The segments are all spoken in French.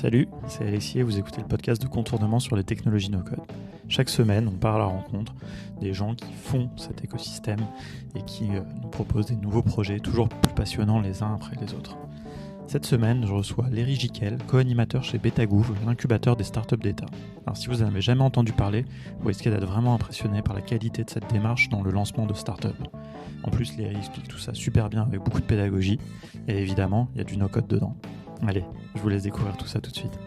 Salut, c'est Alexis et vous écoutez le podcast de Contournement sur les technologies no-code. Chaque semaine, on part à la rencontre des gens qui font cet écosystème et qui nous proposent des nouveaux projets toujours plus passionnants les uns après les autres. Cette semaine, je reçois Léry Gicquel, co-animateur chez Betagouv, l'incubateur des startups d'État. Alors si vous n'en avez jamais entendu parler, vous risquez d'être vraiment impressionné par la qualité de cette démarche dans le lancement de startups. En plus, Léry explique tout ça super bien avec beaucoup de pédagogie et évidemment, il y a du no-code dedans. Allez, je vous laisse découvrir tout ça tout de suite.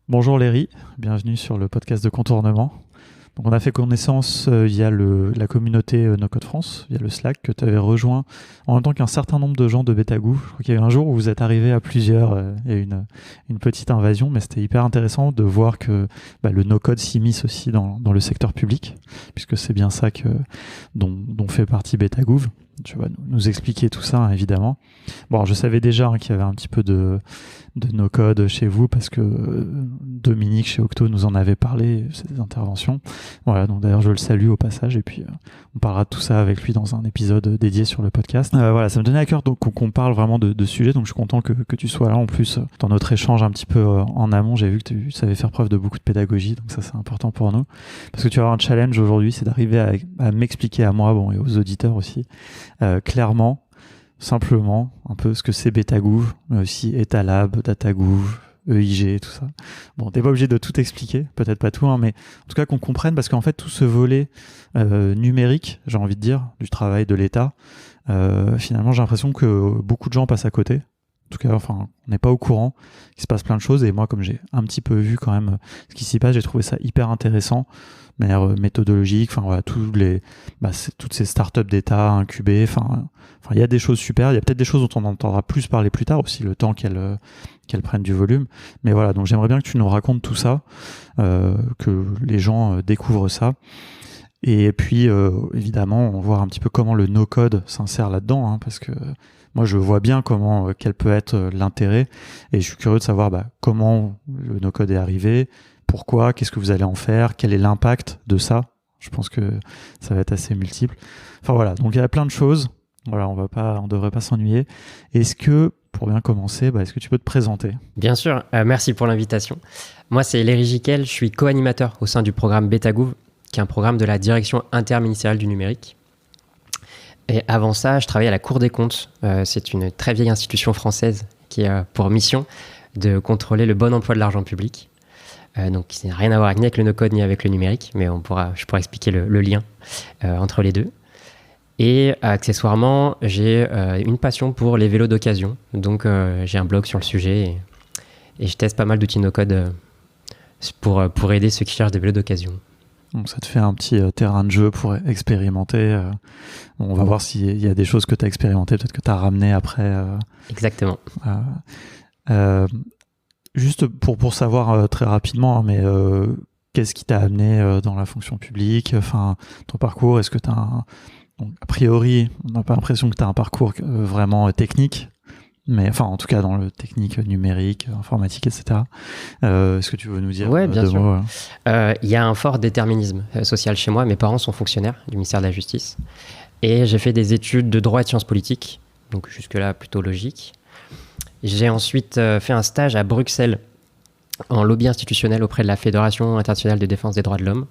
Bonjour Léry, bienvenue sur le podcast de Contournement. Donc on a fait connaissance via la communauté No Code France, via le Slack que tu avais rejoint en même temps qu'un certain nombre de gens de Betagouv. Je crois qu'il y a eu un jour où vous êtes arrivés à plusieurs, il y a eu une petite invasion, mais c'était hyper intéressant de voir que le No Code s'immisce aussi dans le secteur public, puisque c'est bien ça dont fait partie Betagouv. Tu vas nous expliquer tout ça, hein, évidemment. Bon, alors je savais déjà qu'il y avait un petit peu de no-code chez vous parce que Dominique chez Octo nous en avait parlé, ces interventions. Voilà, donc d'ailleurs je le salue au passage et puis on parlera de tout ça avec lui dans un épisode dédié sur le podcast. Voilà, ça me donnait à cœur donc qu'on parle vraiment de sujets, donc je suis content que tu sois là. En plus, dans notre échange un petit peu en amont, j'ai vu que tu savais faire preuve de beaucoup de pédagogie, donc ça c'est important pour nous. Parce que tu vas avoir un challenge aujourd'hui, c'est d'arriver à m'expliquer à moi, et aux auditeurs aussi, clairement, simplement, un peu ce que c'est Betagouv, mais aussi Etalab, Datagouv, EIG, tout ça. Bon, t'es pas obligé de tout expliquer, peut-être pas tout, mais en tout cas qu'on comprenne, parce qu'en fait, tout ce volet numérique, j'ai envie de dire, du travail de l'État, finalement, j'ai l'impression que beaucoup de gens passent à côté. En tout cas, on n'est pas au courant qu'il se passe plein de choses, et moi, comme j'ai un petit peu vu quand même ce qui s'y passe, j'ai trouvé ça hyper intéressant, de manière méthodologique, toutes ces startups d'État incubées, il y a des choses super, il y a peut-être des choses dont on entendra plus parler plus tard aussi, le temps qu'elles prennent du volume, mais voilà, donc j'aimerais bien que tu nous racontes tout ça, que les gens découvrent ça, et puis évidemment, on va voir un petit peu comment le no-code s'insère là-dedans, hein, parce que moi, je vois bien quel peut être l'intérêt, et je suis curieux de savoir comment le no-code est arrivé, pourquoi, qu'est-ce que vous allez en faire, quel est l'impact de ça. Je pense que ça va être assez multiple. Enfin voilà, donc il y a plein de choses. Voilà, on devrait pas s'ennuyer. Est-ce que, pour bien commencer, est-ce que tu peux te présenter ? Bien sûr, merci pour l'invitation. Moi, c'est Léry Gicquel, je suis co-animateur au sein du programme Betagouv, qui est un programme de la direction interministérielle du numérique. Et avant ça, je travaillais à la Cour des comptes. C'est une très vieille institution française qui a pour mission de contrôler le bon emploi de l'argent public. Donc, ça n'a rien à voir ni avec le no-code ni avec le numérique, mais je pourrais expliquer le lien entre les deux. Et accessoirement, j'ai une passion pour les vélos d'occasion. Donc, j'ai un blog sur le sujet et je teste pas mal d'outils no-code pour aider ceux qui cherchent des vélos d'occasion. Donc ça te fait un petit terrain de jeu pour expérimenter. On va voir s'il y a des choses que tu as expérimentées, peut-être que tu as ramené après. Exactement. Juste pour savoir très rapidement, mais qu'est-ce qui t'a amené dans la fonction publique, ton parcours, est-ce que tu as a priori, on n'a pas l'impression que tu as un parcours vraiment technique, mais en tout cas dans le technique numérique, informatique, etc. Est-ce que tu veux nous dire bien sûr. mots Il y a un fort déterminisme social chez moi. Mes parents sont fonctionnaires du ministère de la Justice et j'ai fait des études de droit et de sciences politiques, donc jusque-là plutôt logique. J'ai ensuite fait un stage à Bruxelles en lobby institutionnel auprès de la Fédération internationale de défense des droits de l'homme.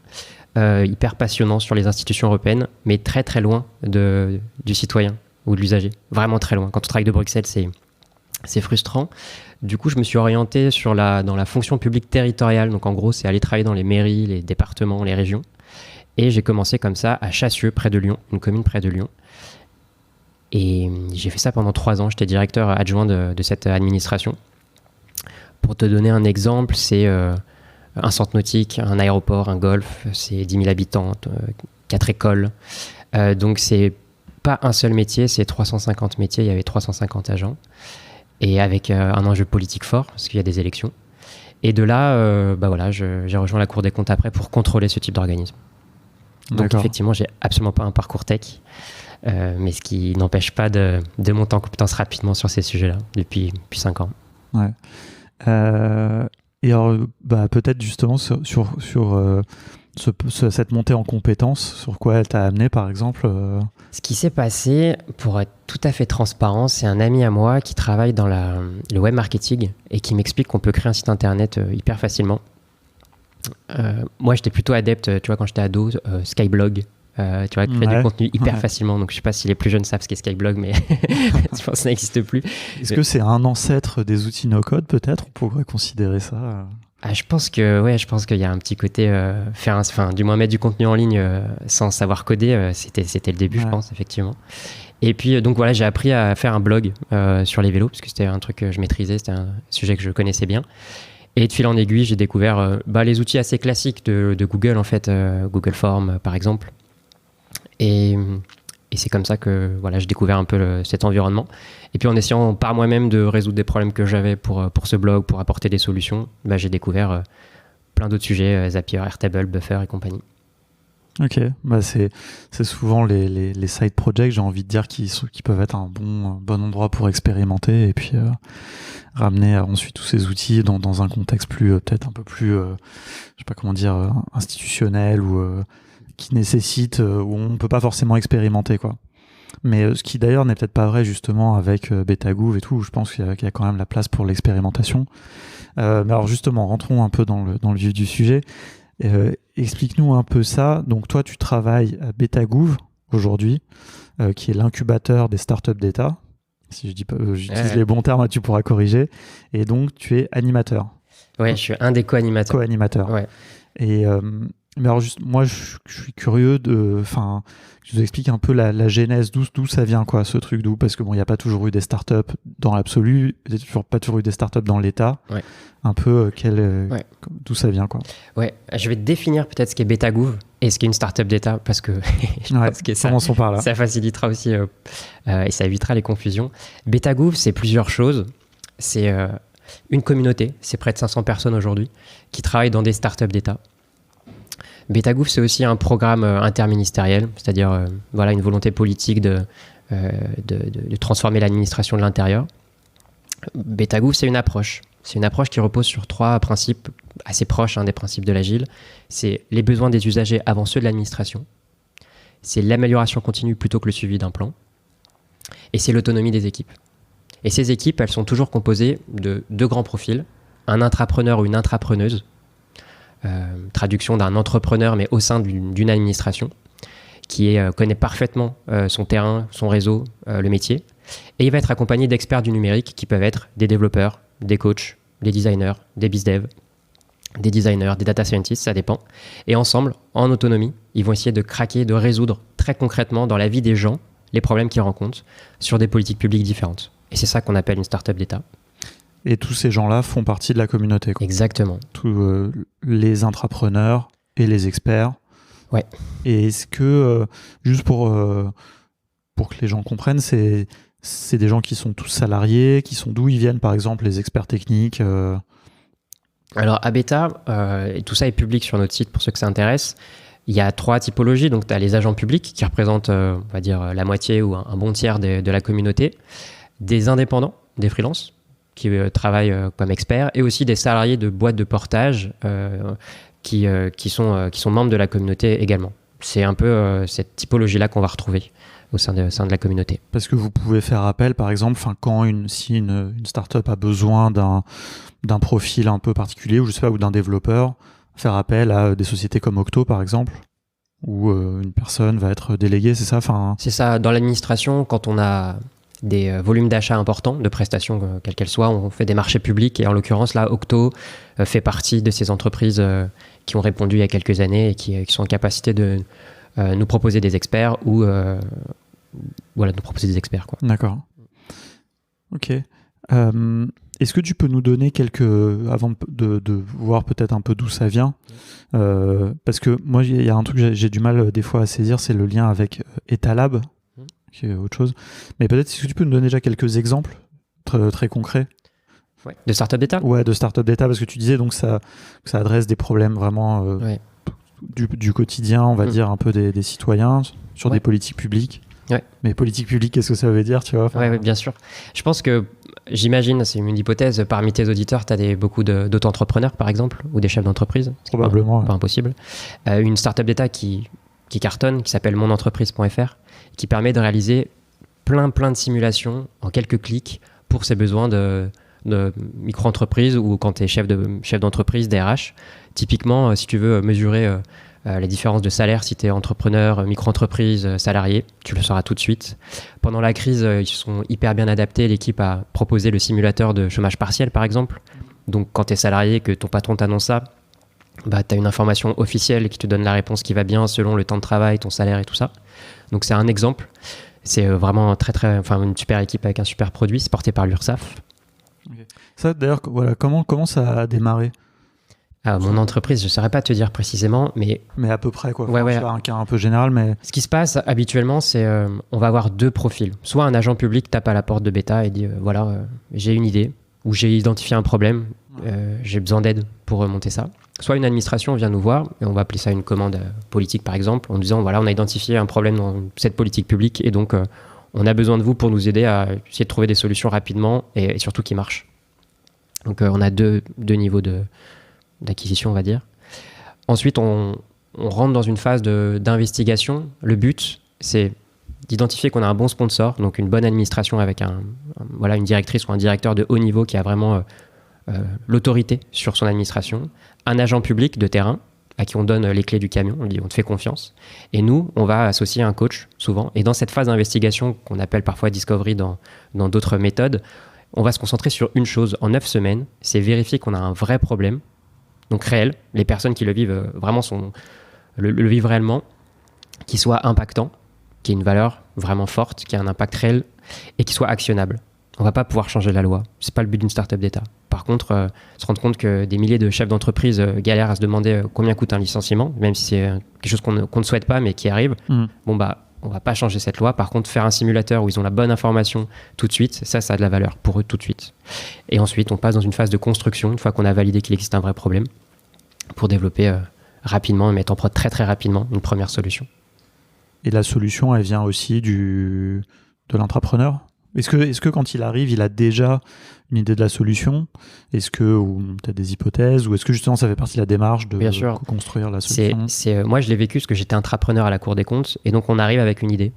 Hyper passionnant sur les institutions européennes, mais très très loin du citoyen ou de l'usager. Vraiment très loin. Quand on travaille de Bruxelles, c'est frustrant. Du coup, je me suis orienté dans la fonction publique territoriale. Donc en gros, c'est aller travailler dans les mairies, les départements, les régions. Et j'ai commencé comme ça à Chassieux, près de Lyon, une commune près de Lyon. Et j'ai fait ça pendant 3 ans. J'étais directeur adjoint de cette administration. Pour te donner un exemple, c'est un centre nautique, un aéroport, un golf, c'est 10 000 habitants, 4 écoles. Donc c'est pas un seul métier, c'est 350 métiers, il y avait 350 agents. Et avec un enjeu politique fort, parce qu'il y a des élections. Et de là, j'ai rejoint la Cour des comptes après pour contrôler ce type d'organisme. Donc D'accord. Effectivement, j'ai absolument pas un parcours tech, mais ce qui n'empêche pas de monter en compétence rapidement sur ces sujets-là depuis 5 ans. Ouais. Et alors, peut-être justement sur cette montée en compétences, sur quoi elle t'a amené par exemple Ce qui s'est passé, pour être tout à fait transparent, c'est un ami à moi qui travaille dans le web marketing et qui m'explique qu'on peut créer un site internet hyper facilement. Moi, j'étais plutôt adepte, tu vois, quand j'étais ado, Skyblog. Tu vois, créer du contenu hyper facilement. Donc, je sais pas si les plus jeunes savent ce qu'est Skyblog, mais je pense que ça n'existe plus. Est-ce que c'est un ancêtre des outils no-code, peut-être? On pourrait considérer ça je pense qu'il y a un petit côté du moins mettre du contenu en ligne sans savoir coder, c'était le début, je pense, effectivement. Et puis, donc voilà, j'ai appris à faire un blog sur les vélos, parce que c'était un truc que je maîtrisais, c'était un sujet que je connaissais bien. Et de fil en aiguille, j'ai découvert les outils assez classiques de Google, en fait, Google Forms, par exemple. Et c'est comme ça que j'ai découvert un peu cet environnement. Et puis en essayant par moi-même de résoudre des problèmes que j'avais pour ce blog, pour apporter des solutions, j'ai plein d'autres sujets, Zapier, Airtable, Buffer et compagnie. Ok, c'est souvent les side projects, j'ai envie de dire, qui peuvent être un bon endroit pour expérimenter et puis ramener ensuite tous ces outils dans un contexte peut-être un peu plus, je sais pas comment dire, institutionnel ou qui nécessite, où on peut pas forcément expérimenter, quoi. Mais ce qui d'ailleurs n'est peut-être pas vrai justement avec Betagouv et tout, où je pense qu'il y a quand même la place pour l'expérimentation. Mais alors justement, rentrons un peu dans le vif du sujet. Explique-nous un peu ça. Donc toi, tu travailles à Betagouv aujourd'hui, qui est l'incubateur des startups d'État. Si je dis pas, j'utilise les bons termes, tu pourras corriger. Et donc, tu es animateur. Ouais, je suis un des co-animateurs. Co-animateur. Ouais. Et mais alors juste, moi, je suis curieux je vous explique un peu la genèse, d'où ça vient, quoi, ce truc, parce que bon, il n'y a pas toujours eu des startups dans l'absolu, il n'y a pas toujours eu des startups dans l'État. Ouais. Un peu d'où ça vient, quoi. Ouais, je vais te définir peut-être ce qu'est Betagouv et ce qu'est une startup d'État, parce que je pense que commençons par là. Ça facilitera aussi et ça évitera les confusions. Betagouv, c'est plusieurs choses. C'est une communauté, c'est près de 500 personnes aujourd'hui qui travaillent dans des startups d'État. Betagouv, c'est aussi un programme interministériel, c'est-à-dire une volonté politique de transformer l'administration de l'intérieur. Betagouv, c'est une approche. C'est une approche qui repose sur 3 principes assez proches des principes de l'agile. C'est les besoins des usagers avant ceux de l'administration. C'est l'amélioration continue plutôt que le suivi d'un plan. Et c'est l'autonomie des équipes. Et ces équipes, elles sont toujours composées de 2 grands profils. Un intrapreneur ou une intrapreneuse. Traduction d'un entrepreneur, mais au sein d'une administration, qui connaît parfaitement son terrain, son réseau, le métier. Et il va être accompagné d'experts du numérique qui peuvent être des développeurs, des coachs, des designers, des bizdev, des designers, des data scientists, ça dépend. Et ensemble, en autonomie, ils vont essayer de craquer, de résoudre très concrètement dans la vie des gens les problèmes qu'ils rencontrent sur des politiques publiques différentes. Et c'est ça qu'on appelle une startup d'État. Et tous ces gens-là font partie de la communauté, quoi. Exactement. Tous les intrapreneurs et les experts. Ouais. Et est-ce que, juste pour que les gens comprennent, c'est des gens qui sont tous salariés, d'où ils viennent, par exemple, les experts techniques Alors, à Beta, et tout ça est public sur notre site pour ceux que ça intéresse, il y a 3 typologies. Donc, tu as les agents publics qui représentent, on va dire, la moitié ou un bon tiers de la communauté, des indépendants, des freelances, qui travaillent comme experts, et aussi des salariés de boîtes de portage qui sont membres de la communauté également. C'est un peu cette typologie-là qu'on va retrouver au sein de la communauté. Parce que vous pouvez faire appel, par exemple, si une startup a besoin d'un profil un peu particulier, ou je sais pas, ou d'un développeur, faire appel à des sociétés comme Octo, par exemple, où une personne va être déléguée, c'est ça? C'est ça. Dans l'administration, quand on a des volumes d'achats importants, de prestations, quelles qu'elles soient, on fait des marchés publics, et en l'occurrence, là, Octo fait partie de ces entreprises qui ont répondu il y a quelques années et qui sont en capacité de nous proposer des experts ou nous proposer des experts, quoi. D'accord. Ok. Est-ce que tu peux nous donner avant de voir peut-être un peu d'où ça vient, parce que moi, il y a un truc que j'ai du mal des fois à saisir, c'est le lien avec Etalab, qui est autre chose. Mais peut-être, est-ce que tu peux nous donner déjà quelques exemples très, très concrets? Ouais. De start-up d'État? Ouais, de start-up d'État, parce que tu disais donc que ça adresse des problèmes vraiment du quotidien, on va dire, un peu des citoyens, sur des politiques publiques. Ouais. Mais politique publique, qu'est-ce que ça veut dire, tu vois? Ouais, bien sûr. Je pense que, j'imagine, c'est une hypothèse, parmi tes auditeurs, tu as beaucoup d'auto-entrepreneurs, par exemple, ou des chefs d'entreprise. Probablement. Pas impossible. Une startup d'État qui cartonne, qui s'appelle monentreprise.fr, qui permet de réaliser plein de simulations en quelques clics pour ses besoins de micro-entreprise ou quand tu es chef d'entreprise, DRH. Typiquement, si tu veux mesurer les différences de salaire, si tu es entrepreneur, micro-entreprise, salarié, tu le sauras tout de suite. Pendant la crise, ils sont hyper bien adaptés. L'équipe a proposé le simulateur de chômage partiel, par exemple. Donc, quand tu es salarié, que ton patron t'annonce ça, tu as une information officielle qui te donne la réponse qui va bien selon le temps de travail, ton salaire et tout ça. Donc c'est un exemple. C'est vraiment une super équipe avec un super produit. C'est porté par l'URSSAF. Okay. Ça d'ailleurs, voilà, comment ça a démarré? Mon entreprise, je ne saurais pas te dire précisément, mais à peu près quoi. Ouais. Un cas un peu général, mais ce qui se passe habituellement, c'est on va avoir deux profils. Soit un agent public tape à la porte de Beta et dit j'ai une idée ou j'ai identifié un problème, j'ai besoin d'aide pour remonter ça. Soit une administration vient nous voir, et on va appeler ça une commande politique par exemple, en disant voilà, on a identifié un problème dans cette politique publique et donc on a besoin de vous pour nous aider à essayer de trouver des solutions rapidement et surtout qui marchent. Donc on a deux niveaux d'acquisition, on va dire. Ensuite, on rentre dans une phase d'investigation. Le but, c'est d'identifier qu'on a un bon sponsor, donc une bonne administration avec une directrice ou un directeur de haut niveau qui a vraiment l'autorité sur son administration, un agent public de terrain à qui on donne les clés du camion, on dit on te fait confiance, et nous on va associer un coach souvent, et dans cette phase d'investigation qu'on appelle parfois discovery dans d'autres méthodes, on va se concentrer sur une chose en 9 semaines, c'est vérifier qu'on a un vrai problème, donc réel, les personnes qui le vivent vraiment le vivent réellement, qui soit impactant, qui ait une valeur vraiment forte, qui ait un impact réel et qui soit actionnable. On ne va pas pouvoir changer la loi. Ce n'est pas le but d'une startup d'État. Par contre, se rendre compte que des milliers de chefs d'entreprise galèrent à se demander combien coûte un licenciement, même si c'est quelque chose qu'on ne souhaite pas mais qui arrive, on ne va pas changer cette loi. Par contre, faire un simulateur où ils ont la bonne information tout de suite, ça a de la valeur pour eux tout de suite. Et ensuite, on passe dans une phase de construction, une fois qu'on a validé qu'il existe un vrai problème, pour développer rapidement et mettre en prod très très rapidement une première solution. Et la solution, elle vient aussi de l'entrepreneur? Est-ce que quand il arrive, il a déjà une idée de la solution? Ou peut-être des hypothèses? Ou est-ce que justement ça fait partie de la démarche de construire la solution? Moi, je l'ai vécu parce que j'étais intrapreneur à la Cour des comptes. Et donc, on arrive avec une idée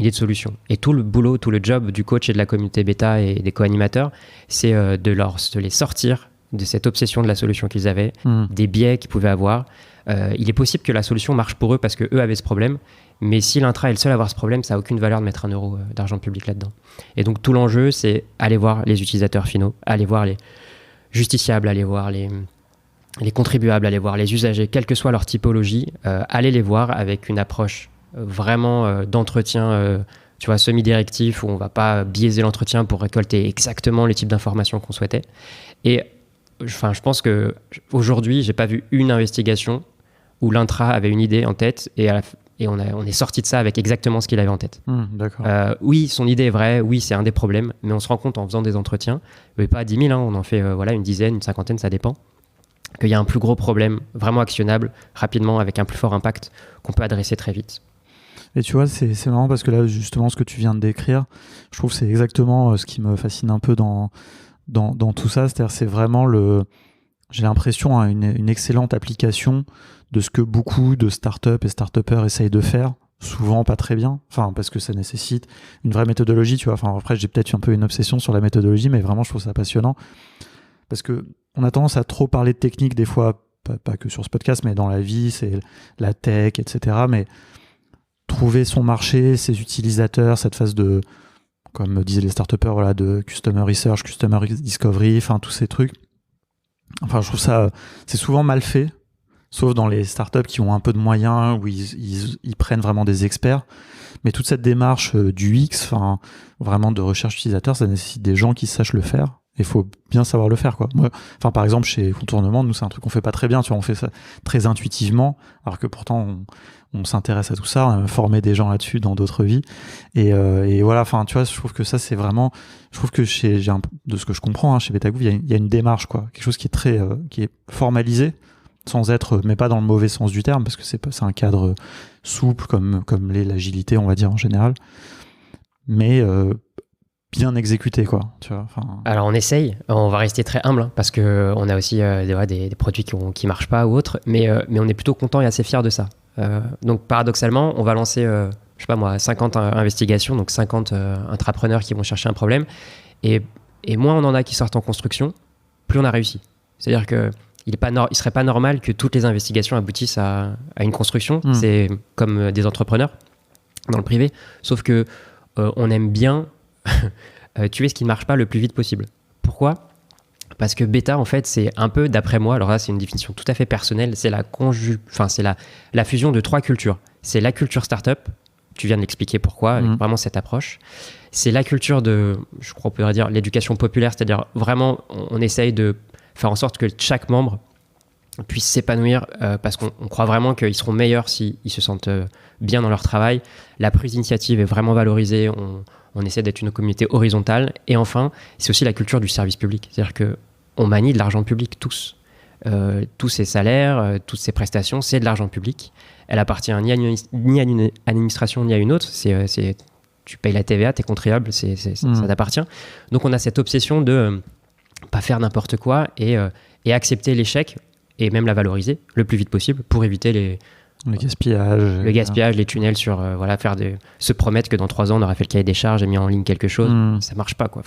de solution. Et tout le boulot, tout le job du coach et de la communauté bêta et des co-animateurs, c'est de les sortir de cette obsession de la solution qu'ils avaient, des biais qu'ils pouvaient avoir. Il est possible que la solution marche pour eux parce qu'eux avaient ce problème. Mais si l'intra est le seul à avoir ce problème, ça n'a aucune valeur de mettre 1 euro d'argent public là-dedans. Et donc tout l'enjeu, c'est aller voir les utilisateurs finaux, aller voir les justiciables, aller voir les contribuables, aller voir les usagers, quelle que soit leur typologie, aller les voir avec une approche vraiment d'entretien semi-directif, où on ne va pas biaiser l'entretien pour récolter exactement les types d'informations qu'on souhaitait. Et je pense qu'aujourd'hui, je n'ai pas vu une investigation où l'intra avait une idée en tête et on est sorti de ça avec exactement ce qu'il avait en tête. D'accord. Oui, son idée est vraie, oui, c'est un des problèmes, mais on se rend compte en faisant des entretiens, mais pas 10 000, on en fait une dizaine, une cinquantaine, ça dépend, qu'il y a un plus gros problème, vraiment actionnable, rapidement, avec un plus fort impact, qu'on peut adresser très vite. Et tu vois, c'est marrant parce que là, justement, ce que tu viens de décrire, je trouve que c'est exactement ce qui me fascine un peu dans tout ça. C'est-à-dire, c'est vraiment j'ai l'impression, une excellente application de ce que beaucoup de startups et start-upers essayent de faire, souvent pas très bien, parce que ça nécessite une vraie méthodologie, tu vois. Après, j'ai peut-être un peu une obsession sur la méthodologie, mais vraiment, je trouve ça passionnant. Parce que on a tendance à trop parler de technique, des fois, pas que sur ce podcast, mais dans la vie, c'est la tech, etc. Mais trouver son marché, ses utilisateurs, cette phase de, comme disaient les start-upers, de customer research, customer discovery, tous ces trucs. Je trouve ça, c'est souvent mal fait, sauf dans les startups qui ont un peu de moyens, où ils prennent vraiment des experts. Mais toute cette démarche du UX, vraiment de recherche utilisateur, ça nécessite des gens qui sachent le faire. Il faut bien savoir le faire, quoi. Moi, par exemple, chez Contournement, nous, c'est un truc qu'on fait pas très bien. Tu vois, on fait ça très intuitivement, alors que pourtant, on s'intéresse à tout ça, on a formé des gens là-dessus dans d'autres vies. Et voilà, tu vois, je trouve que ça, c'est vraiment... Je trouve que de ce que je comprends, chez Betagouv, il y a une démarche, quoi. Quelque chose qui est qui est formalisé, sans être, mais pas dans le mauvais sens du terme, parce que c'est un cadre souple comme l'est l'agilité, on va dire en général, mais bien exécuté, quoi. Tu vois, alors on essaye, on va rester très humble hein, parce que on a aussi des produits qui marchent pas ou autres, mais on est plutôt content et assez fier de ça. Donc paradoxalement, on va lancer, je sais pas moi, 50 investigations, donc 50 intrapreneurs qui vont chercher un problème, et moins on en a qui sortent en construction, plus on a réussi. C'est-à-dire que il serait pas normal que toutes les investigations aboutissent à une construction. C'est comme des entrepreneurs dans le privé, sauf que on aime bien tuer ce qui ne marche pas le plus vite possible. Pourquoi ? Parce que bêta, en fait, c'est un peu, d'après moi, alors là, c'est une définition tout à fait personnelle, c'est la fusion de 3 cultures. C'est la culture startup, tu viens de l'expliquer pourquoi, avec vraiment cette approche. C'est la culture de, je crois on pourrait dire, l'éducation populaire, c'est-à-dire vraiment, on essaye de faire en sorte que chaque membre puisse s'épanouir parce qu'on croit vraiment qu'ils seront meilleurs s'ils se sentent bien dans leur travail. La prise d'initiative est vraiment valorisée, on essaie d'être une communauté horizontale. Et enfin, c'est aussi la culture du service public. C'est-à-dire qu'on manie de l'argent public tous. Tous ces salaires, toutes ces prestations, c'est de l'argent public. Elle appartient ni à une administration ni à une autre. Tu payes la TVA, tu es contribuable, ça t'appartient. Donc on a cette obsession de pas faire n'importe quoi et accepter l'échec et même la valoriser le plus vite possible pour éviter le gaspillage, les tunnels sur se promettre que dans 3 ans on aura fait le cahier des charges et mis en ligne quelque chose, ça marche pas quoi.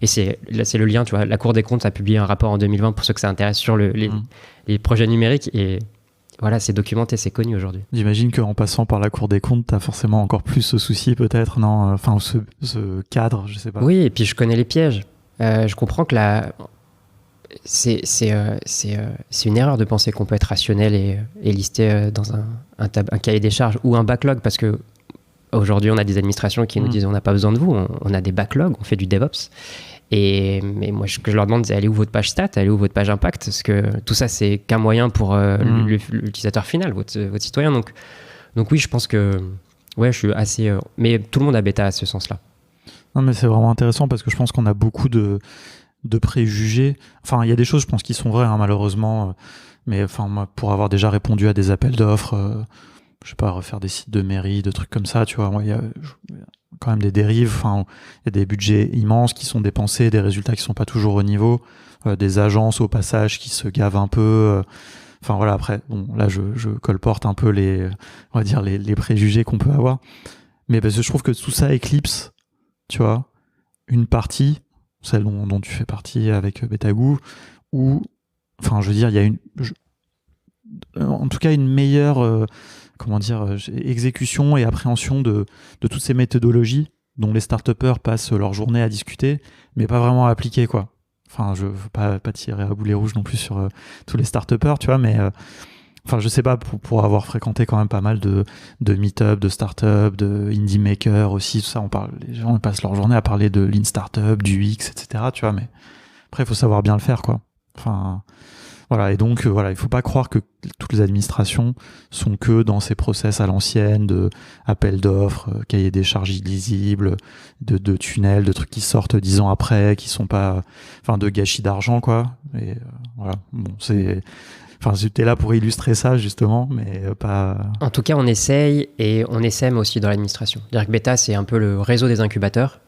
Et c'est le lien, tu vois, la Cour des comptes a publié un rapport en 2020 pour ceux que ça intéresse sur les projets numériques et voilà, c'est documenté, c'est connu aujourd'hui. J'imagine qu'en passant par la Cour des comptes, t'as forcément encore plus ce souci peut-être, non ? Enfin, ce cadre, je sais pas. Oui, et puis je connais les pièges. Je comprends que c'est une erreur de penser qu'on peut être rationnel et lister dans un cahier des charges ou un backlog, parce que aujourd'hui on a des administrations qui nous disent on n'a pas besoin de vous, on a des backlogs, on fait du DevOps. Mais moi ce que je leur demande c'est, elle est où votre page stat, elle est où votre page impact, parce que tout ça c'est qu'un moyen pour l'utilisateur final, votre citoyen. Donc oui, je pense que je suis assez mais tout le monde a bêta à ce sens là. Non, mais c'est vraiment intéressant parce que je pense qu'on a beaucoup de préjugés. Enfin, il y a des choses, je pense, qui sont vraies, hein, malheureusement. Mais enfin, moi, pour avoir déjà répondu à des appels d'offres, je sais pas, refaire des sites de mairie, de trucs comme ça, tu vois, il y a quand même des dérives. Enfin, il y a des budgets immenses qui sont dépensés, des résultats qui sont pas toujours au niveau, des agences au passage qui se gavent un peu. Enfin voilà, après, bon, là, je colporte un peu on va dire les préjugés qu'on peut avoir. Mais parce que je trouve que tout ça éclipse, tu vois, une partie, celle dont tu fais partie avec Betagoo, où, enfin, je veux dire, il y a en tout cas une meilleure, exécution et appréhension de toutes ces méthodologies dont les start-upers passent leur journée à discuter, mais pas vraiment à appliquer, quoi. Enfin, je veux pas tirer à boulet rouge non plus sur tous les start-upers, tu vois, mais enfin, je sais pas, pour avoir fréquenté quand même pas mal de meet-up, de start-up, de indie maker aussi, tout ça, les gens ils passent leur journée à parler de lean startup, du UX, etc., tu vois, mais après, il faut savoir bien le faire, quoi. Enfin, voilà, et donc, il faut pas croire que toutes les administrations sont que dans ces process à l'ancienne, de appels d'offres, cahiers des charges illisibles, de tunnels, de trucs qui sortent 10 ans après, qui sont pas, enfin, de gâchis d'argent, quoi. Et voilà, bon, enfin, j'étais là pour illustrer ça, justement, mais pas... En tout cas, on essaye, et on essaime aussi dans l'administration. C'est-à-dire que Beta, c'est un peu le réseau des incubateurs.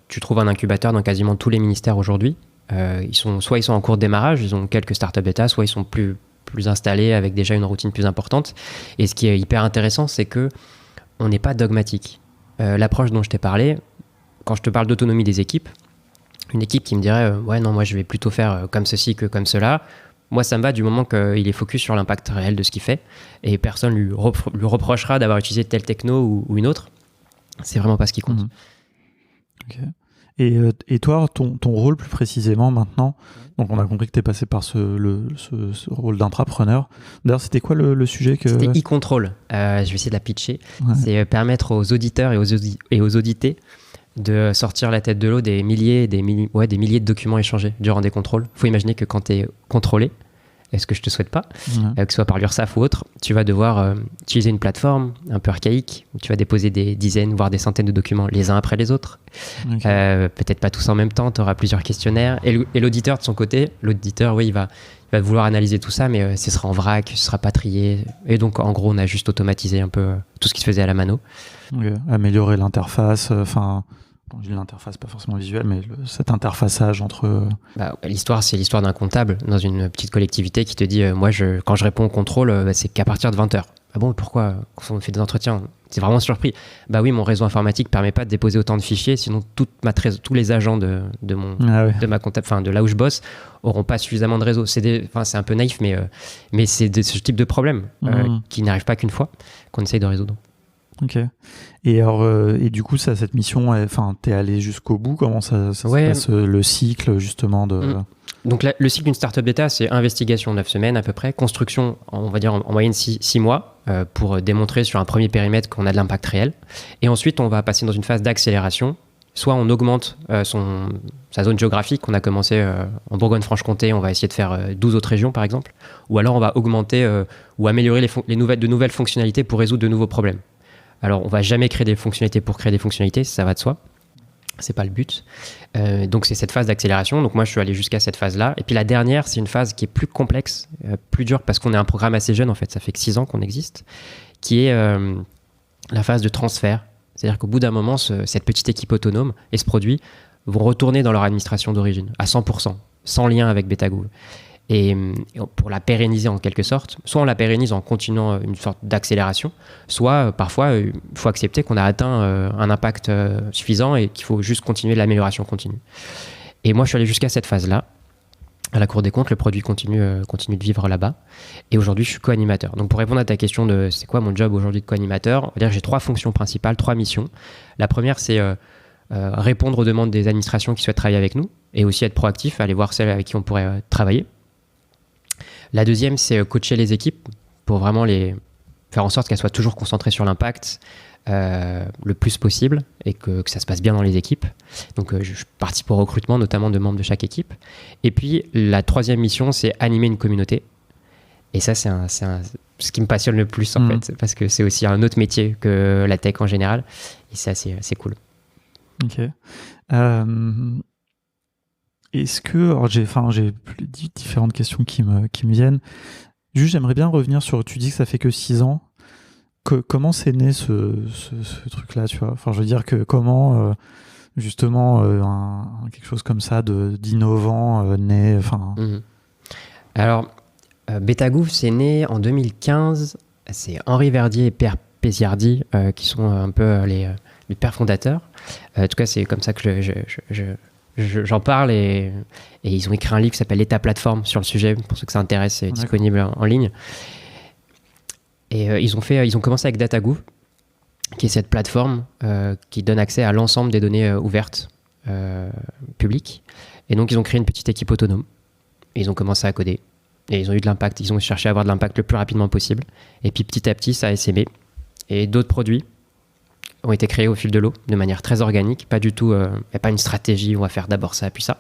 Tu trouves un incubateur dans quasiment tous les ministères aujourd'hui. Soit ils sont en cours de démarrage, ils ont quelques startups bêta, soit ils sont plus installés avec déjà une routine plus importante. Et ce qui est hyper intéressant, c'est que on n'est pas dogmatique. L'approche dont je t'ai parlé, quand je te parle d'autonomie des équipes, une équipe qui me dirait ouais non, moi je vais plutôt faire comme ceci que comme cela, moi ça me va du moment qu'il est focus sur l'impact réel de ce qu'il fait et personne lui reprochera d'avoir utilisé telle techno ou une autre. C'est vraiment pas ce qui compte. Ok. Et toi, ton rôle plus précisément maintenant, donc on a compris que tu es passé par ce rôle d'intrapreneur. D'ailleurs, c'était quoi le sujet que... C'était e-control. Je vais essayer de la pitcher. Ouais. C'est permettre aux auditeurs et aux audités de sortir la tête de l'eau des milliers de documents échangés durant des contrôles. Il faut imaginer que quand tu es contrôlé, ce que je te souhaite pas, que ce soit par l'URSSAF ou autre, tu vas devoir utiliser une plateforme un peu archaïque où tu vas déposer des dizaines, voire des centaines de documents les uns après les autres. Okay. Peut-être pas tous en même temps, tu auras plusieurs questionnaires. Et l'auditeur de son côté, il va vouloir analyser tout ça, mais ce sera en vrac, ce sera pas trié. Et donc, en gros, on a juste automatisé un peu tout ce qui se faisait à la mano. Okay. Améliorer l'interface, quand je dis l'interface, pas forcément visuelle, mais cet interfaçage entre... L'histoire, c'est l'histoire d'un comptable dans une petite collectivité qui te dit moi, quand je réponds au contrôle, c'est qu'à partir de 20h. Ah bon, pourquoi? Quand on fait des entretiens, c'est vraiment surpris. Bah oui, mon réseau informatique permet pas de déposer autant de fichiers, sinon tous les agents de ma comptable, enfin de là où je bosse, auront pas suffisamment de réseau. C'est un peu naïf, mais c'est ce type de problème qui n'arrive pas qu'une fois, qu'on essaye de résoudre. Ok. Et alors, et du coup, cette mission, t'es allé jusqu'au bout. Comment ça se passe, le cycle justement de... Donc le cycle d'une startup d'État, c'est investigation 9 semaines à peu près, construction, on va dire en moyenne 6 mois pour démontrer sur un premier périmètre qu'on a de l'impact réel. Et ensuite, on va passer dans une phase d'accélération. Soit on augmente sa zone géographique. On a commencé en Bourgogne-Franche-Comté, on va essayer de faire 12 autres régions par exemple. Ou alors on va augmenter ou améliorer de nouvelles fonctionnalités pour résoudre de nouveaux problèmes. Alors, on va jamais créer des fonctionnalités pour créer des fonctionnalités, ça va de soi. C'est pas le but. Donc, c'est cette phase d'accélération. Donc, moi, je suis allé jusqu'à cette phase-là. Et puis, la dernière, c'est une phase qui est plus complexe, plus dure, parce qu'on est un programme assez jeune, en fait. Ça fait que 6 ans qu'on existe, qui est la phase de transfert. C'est-à-dire qu'au bout d'un moment, cette petite équipe autonome et ce produit vont retourner dans leur administration d'origine, à 100%, sans lien avec Betagouv. Et pour la pérenniser en quelque sorte, soit on la pérennise en continuant une sorte d'accélération, soit parfois il faut accepter qu'on a atteint un impact suffisant et qu'il faut juste continuer l'amélioration continue. Et moi je suis allé jusqu'à cette phase-là. À la Cour des comptes, le produit continue de vivre là-bas. Et aujourd'hui, je suis co-animateur. Donc pour répondre à ta question de c'est quoi mon job aujourd'hui de co-animateur, on va dire que j'ai 3 fonctions principales, 3 missions. La première, c'est répondre aux demandes des administrations qui souhaitent travailler avec nous et aussi être proactif, aller voir celles avec qui on pourrait travailler. La deuxième, c'est coacher les équipes pour vraiment faire en sorte qu'elles soient toujours concentrées sur l'impact le plus possible et que ça se passe bien dans les équipes. Donc, je participe au recrutement, notamment de membres de chaque équipe. Et puis, la troisième mission, c'est animer une communauté. Et ça, c'est ce qui me passionne le plus, en fait, parce que c'est aussi un autre métier que la tech en général. Et c'est assez cool. Ok. Est-ce que, alors j'ai différentes questions qui me viennent. Juste, j'aimerais bien revenir sur, tu dis que ça fait que 6 ans. Comment c'est né ce truc-là, tu vois? Enfin, je veux dire que comment, justement, quelque chose comme ça d'innovant naît, enfin... Alors, Betagouv, c'est né en 2015. C'est Henri Verdier et Pierre Péziardi qui sont un peu les pères fondateurs. En tout cas, c'est comme ça que j'en parle et ils ont écrit un livre qui s'appelle l'État plateforme sur le sujet. Pour ceux que ça intéresse, c'est disponible en ligne. Et ils ont commencé avec Datagouv, qui est cette plateforme qui donne accès à l'ensemble des données ouvertes publiques. Et donc, ils ont créé une petite équipe autonome. Et ils ont commencé à coder. Et ils ont eu de l'impact. Ils ont cherché à avoir de l'impact le plus rapidement possible. Et puis, petit à petit, ça a essaimé. Et d'autres produits ont été créés au fil de l'eau, de manière très organique. Pas du tout, il n'y a pas une stratégie, on va faire d'abord ça, puis ça.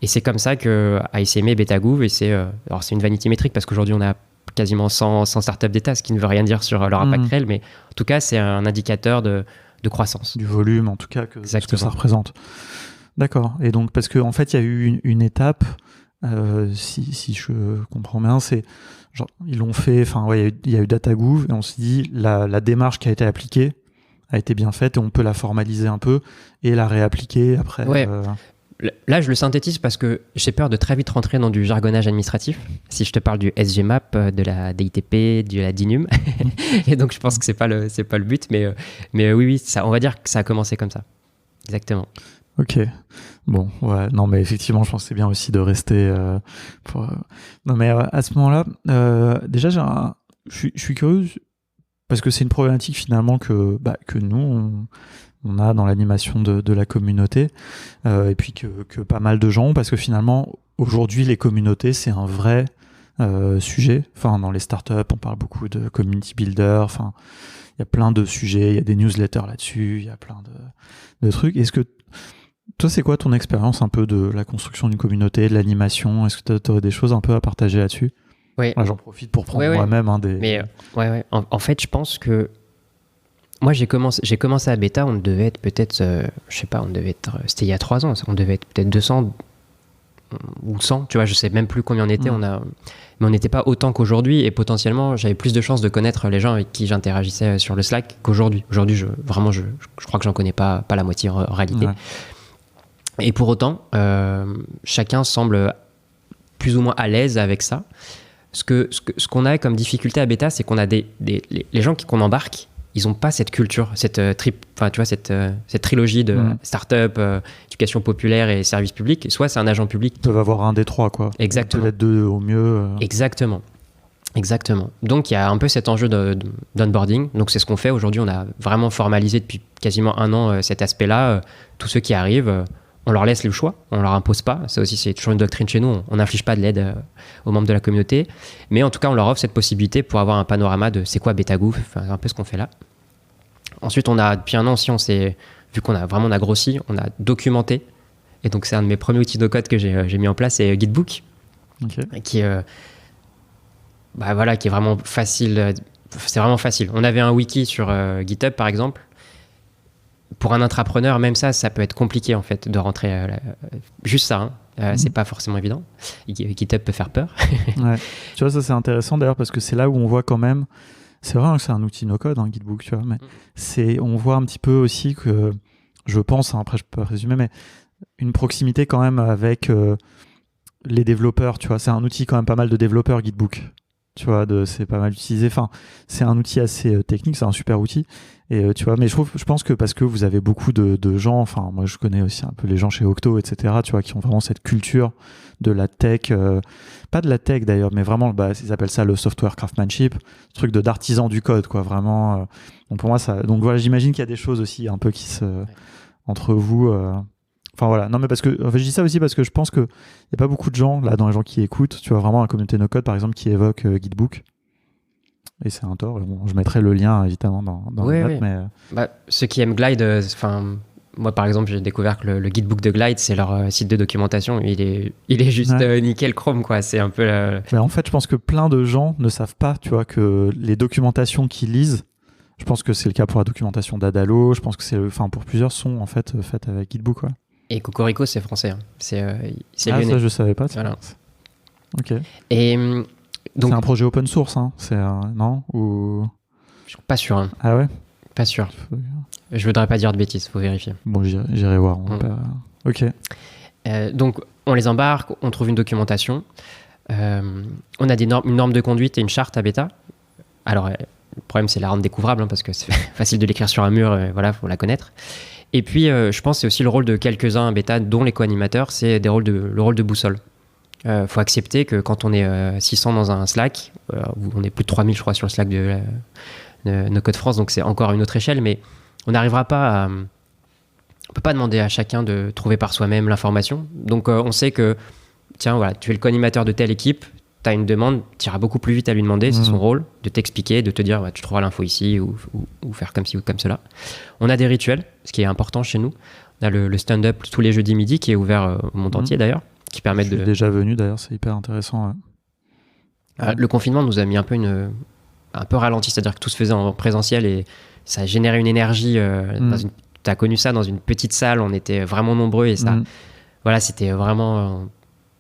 Et c'est comme ça qu'a essaimé Betagouv. Et c'est une vanity métrique, parce qu'aujourd'hui, on a quasiment 100 startups d'État, ce qui ne veut rien dire sur leur impact réel, mais en tout cas, c'est un indicateur de croissance. Du volume, en tout cas, que ça représente. D'accord. Et donc, parce qu'en fait, il y a eu une étape, si je comprends bien, c'est genre, ils l'ont fait, il y a eu Datagouv, et on s'est dit, la démarche qui a été appliquée a été bien faite, et on peut la formaliser un peu, et la réappliquer après. Ouais. Là, je le synthétise parce que j'ai peur de très vite rentrer dans du jargonnage administratif. Si je te parle du SGMAP, de la DITP, de la DINUM, et donc je pense que c'est pas le but, mais oui, ça, on va dire que ça a commencé comme ça. Exactement. Ok. Bon, ouais. Non, mais effectivement, je pense que c'est bien aussi de rester. Non, mais à ce moment-là, déjà, je suis curieux parce que c'est une problématique finalement que nous on a dans l'animation de la communauté, et puis que pas mal de gens ont, parce que finalement, aujourd'hui, les communautés, c'est un vrai sujet. Enfin, dans les startups, on parle beaucoup de community builder. Enfin, il y a plein de sujets, il y a des newsletters là-dessus, il y a plein de trucs. Est-ce que toi, c'est quoi ton expérience un peu de la construction d'une communauté, de l'animation? Est-ce que tu aurais des choses un peu à partager là-dessus? Oui. J'en profite pour prendre moi-même des... Mais en fait, je pense que moi, j'ai commencé à Beta, on devait être peut-être, c'était il y a 3 ans, on devait être peut-être 200, ou 100, tu vois, je sais même plus combien on était, mais on n'était pas autant qu'aujourd'hui, et potentiellement j'avais plus de chances de connaître les gens avec qui j'interagissais sur le Slack qu'aujourd'hui. Aujourd'hui, je crois que j'en connais pas la moitié en réalité. Ouais. Et pour autant, chacun semble plus ou moins à l'aise avec ça. Ce qu'on a comme difficulté à Beta, c'est qu'on a les gens qu'on embarque, ils n'ont pas cette culture, cette trilogie de start-up, éducation populaire et service public. Soit c'est un agent public. Ils peuvent avoir un des trois, quoi. Exactement. Peut-être deux au mieux. Exactement. Donc il y a un peu cet enjeu d'onboarding. Donc c'est ce qu'on fait aujourd'hui. On a vraiment formalisé depuis quasiment 1 an cet aspect-là. Tous ceux qui arrivent, on leur laisse le choix, on leur impose pas. Ça aussi, c'est toujours une doctrine chez nous. On n'inflige pas de l'aide aux membres de la communauté. Mais en tout cas, on leur offre cette possibilité pour avoir un panorama de c'est quoi BetaGouv, enfin, un peu ce qu'on fait là. Ensuite, depuis 1 an aussi, vu qu'on a grossi, on a documenté. Et donc, c'est un de mes premiers outils de code que j'ai mis en place, c'est Gitbook, qui est vraiment facile. C'est vraiment facile. On avait un wiki sur GitHub, par exemple. Pour un intrapreneur, même ça peut être compliqué en fait de rentrer juste ça. C'est pas forcément évident. GitHub peut faire peur. Ouais. Tu vois, ça c'est intéressant d'ailleurs parce que c'est là où on voit quand même. C'est vrai que c'est un outil no-code, Gitbook, tu vois, mais on voit un petit peu aussi que, je pense, après je peux pas résumer, mais une proximité quand même avec les développeurs, tu vois. C'est un outil quand même pas mal de développeurs, Gitbook. Tu vois, c'est pas mal utilisé. Enfin, c'est un outil assez technique, c'est un super outil. Et tu vois, mais je pense que parce que vous avez beaucoup de gens, enfin, moi je connais aussi un peu les gens chez Octo, etc., tu vois, qui ont vraiment cette culture de la tech, pas de la tech d'ailleurs, mais vraiment, ils appellent ça le software craftsmanship, ce truc d'artisan du code, quoi, vraiment. Donc pour moi, donc voilà, j'imagine qu'il y a des choses aussi un peu qui entre vous. Enfin voilà, non mais parce que, je dis ça aussi parce que je pense qu'il n'y a pas beaucoup de gens, là, dans les gens qui écoutent, tu vois, vraiment la communauté no-code, par exemple, qui évoque Gitbook. Et c'est un tort. Bon, je mettrai le lien évidemment dans le note, mais ceux qui aiment Glide, moi par exemple, j'ai découvert que le Gitbook de Glide, c'est leur site de documentation. Il est juste nickel chrome, quoi. C'est un peu. Mais en fait, je pense que plein de gens ne savent pas, tu vois, que les documentations qu'ils lisent. Je pense que c'est le cas pour la documentation d'Adalo. Je pense que pour plusieurs sont en fait faites avec Gitbook, quoi. Et Cocorico, c'est français. Hein. C'est lyonnais. Ça, je savais pas. Voilà. Ok. Et donc, c'est un projet open source, hein. Non ou... Je suis pas sûr. Hein. Ah ouais. Pas sûr. Je voudrais pas dire de bêtises, faut vérifier. Bon, j'irai voir. Ok. Donc, on les embarque, on trouve une documentation. On a une norme de conduite et une charte à Beta. Alors, le problème, c'est la rendre découvrable, hein, parce que c'est facile de l'écrire sur un mur, voilà, faut la connaître. Et puis, je pense que c'est aussi le rôle de quelques-uns à Beta, dont les co-animateurs, c'est le rôle de boussole. Faut accepter que quand on est 600 dans un Slack, on est plus de 3000 je crois sur le Slack de No Code France, donc c'est encore une autre échelle, mais on n'arrivera pas à... On peut pas demander à chacun de trouver par soi-même l'information. Donc on sait que, tiens, voilà, tu es le co-animateur de telle équipe, tu as une demande, tu iras beaucoup plus vite à lui demander, c'est son rôle, de t'expliquer, de te dire, tu trouveras l'info ici, ou faire comme ci ou comme cela. On a des rituels, ce qui est important chez nous. On a le stand-up tous les jeudis midi, qui est ouvert au monde entier d'ailleurs, qui permet de... Je suis déjà venu d'ailleurs, c'est hyper intéressant. Ouais. Le confinement nous a mis un peu ralenti, c'est-à-dire que tout se faisait en présentiel et ça a généré une énergie. Tu as connu ça dans une petite salle, on était vraiment nombreux et ça, voilà, c'était vraiment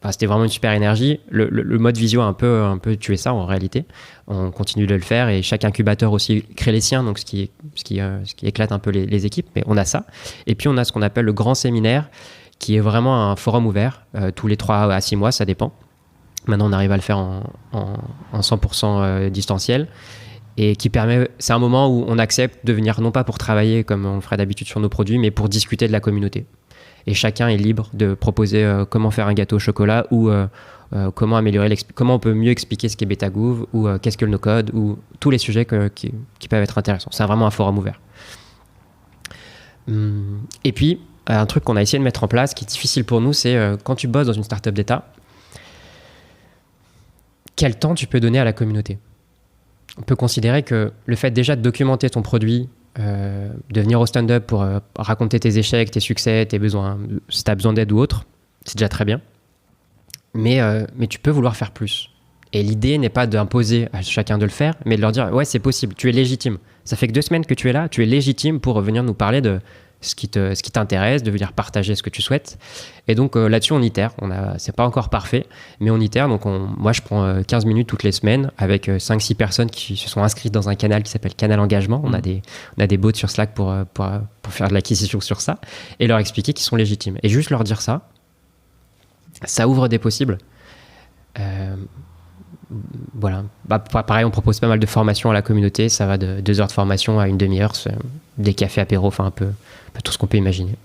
une super énergie. Le mode visio a un peu tué ça en réalité. On continue de le faire et chaque incubateur aussi crée les siens, donc ce qui éclate un peu les équipes, mais on a ça. Et puis on a ce qu'on appelle le grand séminaire, qui est vraiment un forum ouvert, tous les 3 à 6 mois, ça dépend. Maintenant, on arrive à le faire en 100% distanciel. Et qui permet, c'est un moment où on accepte de venir non pas pour travailler comme on le ferait d'habitude sur nos produits, mais pour discuter de la communauté. Et chacun est libre de proposer comment faire un gâteau au chocolat ou comment on peut mieux expliquer ce qu'est BetaGouv ou qu'est-ce que le no-code ou tous les sujets qui peuvent être intéressants. C'est vraiment un forum ouvert. Et puis, un truc qu'on a essayé de mettre en place qui est difficile pour nous, c'est quand tu bosses dans une startup d'État, quel temps tu peux donner à la communauté ? On peut considérer que le fait déjà de documenter ton produit, de venir au stand-up pour raconter tes échecs, tes succès, tes besoins, si tu as besoin d'aide ou autre, c'est déjà très bien. Mais tu peux vouloir faire plus. Et l'idée n'est pas d'imposer à chacun de le faire, mais de leur dire « Ouais, c'est possible, tu es légitime. Ça fait que 2 semaines que tu es là, tu es légitime pour venir nous parler de ce qui t'intéresse, de venir partager ce que tu souhaites. Et donc là-dessus, on itère. C'est pas encore parfait, mais on itère. Donc moi, je prends 15 minutes toutes les semaines avec 5-6 personnes qui se sont inscrites dans un canal qui s'appelle Canal Engagement. On a des bots sur Slack pour faire de l'acquisition sur ça et leur expliquer qu'ils sont légitimes. Et juste leur dire ça ouvre des possibles. Voilà. Pareil, on propose pas mal de formations à la communauté. Ça va de 2 heures de formation à une demi-heure, des cafés apéro, enfin un peu tout ce qu'on peut imaginer.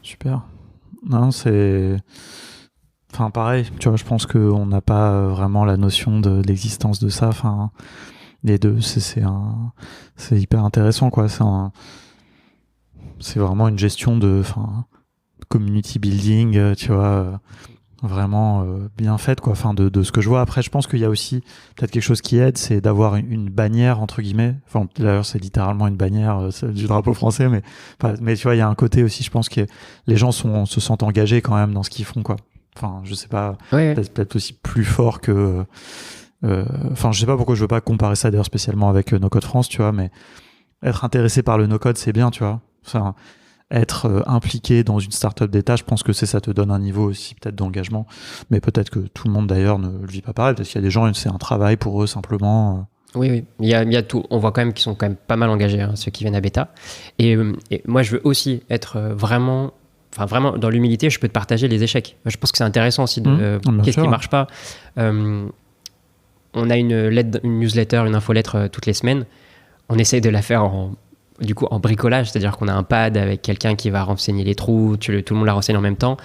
Super. Non, c'est... Enfin, pareil, tu vois, je pense qu'on n'a pas vraiment la notion de l'existence de ça. Enfin, les deux, c'est hyper intéressant, quoi. C'est vraiment une gestion de community building, tu vois, vraiment bien faite, quoi. Enfin, de ce que je vois. Après, je pense qu'il y a aussi peut-être quelque chose qui aide, c'est d'avoir une bannière, entre guillemets. Enfin, d'ailleurs, c'est littéralement une bannière du drapeau français, mais tu vois, il y a un côté aussi, je pense que les gens se sentent engagés quand même dans ce qu'ils font, quoi. Enfin, je sais pas, ouais. peut-être aussi plus fort que... Enfin, je sais pas pourquoi je veux pas comparer ça d'ailleurs spécialement avec No Code France, tu vois, mais être intéressé par le no code, c'est bien, tu vois. Enfin, être impliqué dans une startup d'État, je pense que ça te donne un niveau aussi peut-être d'engagement, mais peut-être que tout le monde d'ailleurs ne le vit pas pareil, parce qu'il y a des gens, c'est un travail pour eux simplement. Oui, il y a tout. On voit quand même qu'ils sont quand même pas mal engagés, hein, ceux qui viennent à bêta. Et moi, je veux aussi être vraiment dans l'humilité. Je peux te partager les échecs. Je pense que c'est intéressant aussi de qu'est-ce qui marche pas. On a une newsletter, une infolettre toutes les semaines. On essaye de la faire en bricolage, c'est-à-dire qu'on a un pad avec quelqu'un qui va renseigner les trous, tout le monde la renseigne en même temps.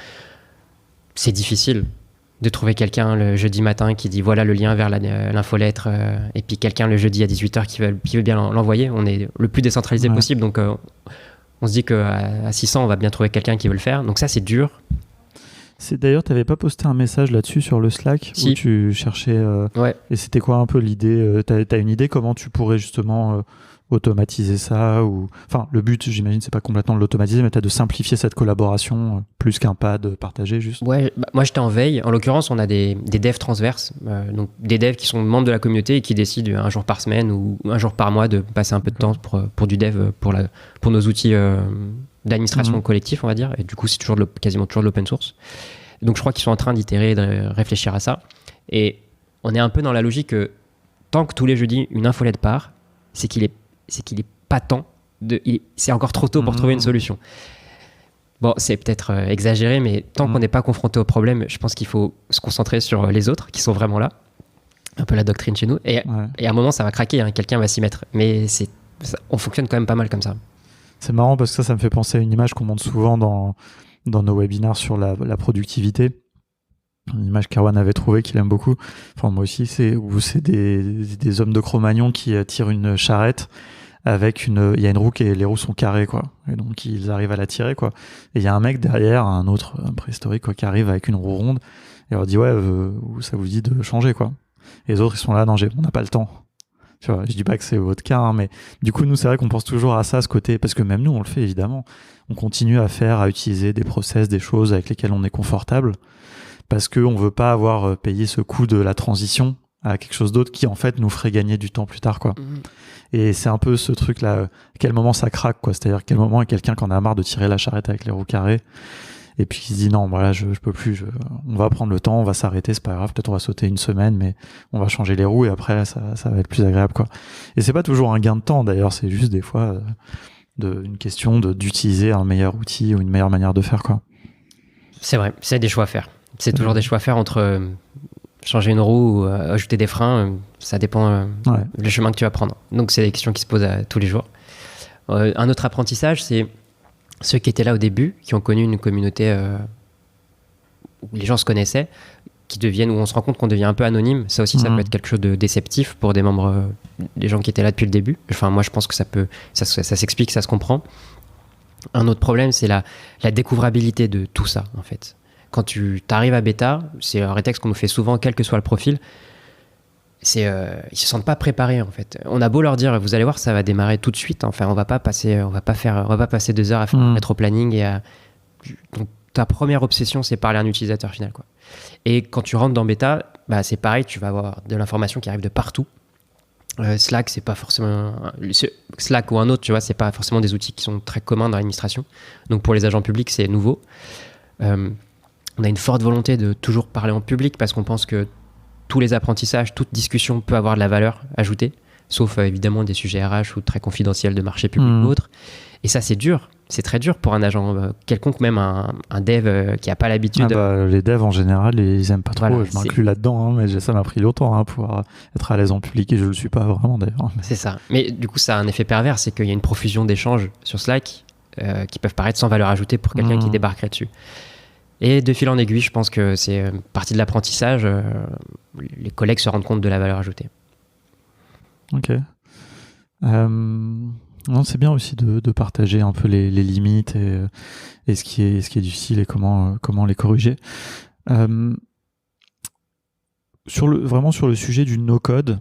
C'est difficile de trouver quelqu'un le jeudi matin qui dit voilà le lien vers l'infolettre, et puis quelqu'un le jeudi à 18h qui veut bien l'envoyer. On est le plus décentralisé possible, donc on se dit qu'à 600, on va bien trouver quelqu'un qui veut le faire. Donc ça, c'est dur. D'ailleurs, tu n'avais pas posté un message là-dessus sur le Slack où tu cherchais... Et c'était quoi un peu l'idée Tu as une idée comment tu pourrais justement automatiser ça Enfin, le but, j'imagine, c'est pas complètement de l'automatiser, mais de simplifier cette collaboration plus qu'un pad partagé, juste. Ouais, moi, j'étais en veille. En l'occurrence, on a des devs transverses, donc des devs qui sont membres de la communauté et qui décident un jour par semaine ou un jour par mois de passer un peu de temps pour du dev, pour nos outils d'administration collectif, on va dire. Et du coup, c'est quasiment toujours de l'open source. Donc, je crois qu'ils sont en train d'itérer, de réfléchir à ça. Et on est un peu dans la logique que tant que tous les jeudis, une infolette part, c'est qu'il est pas temps c'est encore trop tôt pour trouver une solution. Bon, c'est peut-être exagéré, mais tant qu'on n'est pas confronté au problème, je pense qu'il faut se concentrer sur les autres qui sont vraiment là. Un peu la doctrine chez nous. Et à un moment, ça va craquer, hein, quelqu'un va s'y mettre. Mais on fonctionne quand même pas mal comme ça. C'est marrant parce que ça me fait penser à une image qu'on montre souvent dans nos webinars sur la productivité. Une image qu'Erwan avait trouvée, qu'il aime beaucoup. Enfin, moi aussi, c'est des hommes de Cro-Magnon qui tirent une charrette avec il y a une roue les roues sont carrées, quoi. Et donc, ils arrivent à la tirer, quoi. Et il y a un mec derrière, un autre préhistorique, quoi, qui arrive avec une roue ronde et leur dit, ça vous dit de changer, quoi. Et les autres, ils sont là, non, on n'a pas le temps. Tu vois, je dis pas que c'est votre cas, hein, mais du coup, nous, c'est vrai qu'on pense toujours à ça, ce côté, parce que même nous, on le fait, évidemment. On continue à utiliser des process, des choses avec lesquelles on est confortable, parce qu'on veut pas avoir payé ce coût de la transition à quelque chose d'autre qui, en fait, nous ferait gagner du temps plus tard, quoi. Et c'est un peu ce truc-là, à quel moment ça craque, quoi. C'est-à-dire, à quel moment il y a quelqu'un qui en a marre de tirer la charrette avec les roues carrées, et puis qui se dit, non, voilà, je peux plus, on va prendre le temps, on va s'arrêter, c'est pas grave, peut-être on va sauter une semaine, mais on va changer les roues, et après, ça va être plus agréable, quoi. Et c'est pas toujours un gain de temps, d'ailleurs, c'est juste des fois une question d'utiliser un meilleur outil ou une meilleure manière de faire, quoi. C'est vrai, c'est des choix à faire. C'est toujours des choix à faire entre changer une roue ou ajouter des freins. Ça dépend du chemin que tu vas prendre. Donc, c'est des questions qui se posent tous les jours. Un autre apprentissage, c'est ceux qui étaient là au début, qui ont connu une communauté où les gens se connaissaient, où on se rend compte qu'on devient un peu anonyme. Ça aussi, ça peut être quelque chose de déceptif pour des membres, des gens qui étaient là depuis le début. Enfin, moi, je pense que ça s'explique, ça se comprend. Un autre problème, c'est la découvrabilité de tout ça, en fait. Quand tu arrives à bêta, c'est un rétexte qu'on nous fait souvent, quel que soit le profil, ils se sentent pas préparés, en fait. On a beau leur dire, vous allez voir, ça va démarrer tout de suite. Enfin, on va pas passer 2 heures à faire un rétro-planning donc, ta première obsession, c'est parler à un utilisateur final, quoi. Et quand tu rentres dans bêta, c'est pareil, tu vas avoir de l'information qui arrive de partout. Slack, c'est pas forcément Slack ou un autre, tu vois, c'est pas forcément des outils qui sont très communs dans l'administration. Donc pour les agents publics, c'est nouveau. On a une forte volonté de toujours parler en public parce qu'on pense que tous les apprentissages, toute discussion peut avoir de la valeur ajoutée, sauf évidemment des sujets RH ou très confidentiels de marché public ou autre. Et ça, c'est dur. C'est très dur pour un agent quelconque, même un dev qui n'a pas l'habitude. Les devs, en général, ils aiment pas trop. Voilà, je m'inclus là-dedans, mais ça m'a pris longtemps pour être à l'aise en public et je le suis pas vraiment d'ailleurs. C'est ça. Mais du coup, ça a un effet pervers, c'est qu'il y a une profusion d'échanges sur Slack qui peuvent paraître sans valeur ajoutée pour quelqu'un qui débarquerait dessus. Et de fil en aiguille, je pense que c'est partie de l'apprentissage. Les collègues se rendent compte de la valeur ajoutée. Ok. Non, c'est bien aussi de partager un peu les limites et ce qui est difficile et comment les corriger. Vraiment sur le sujet du no-code,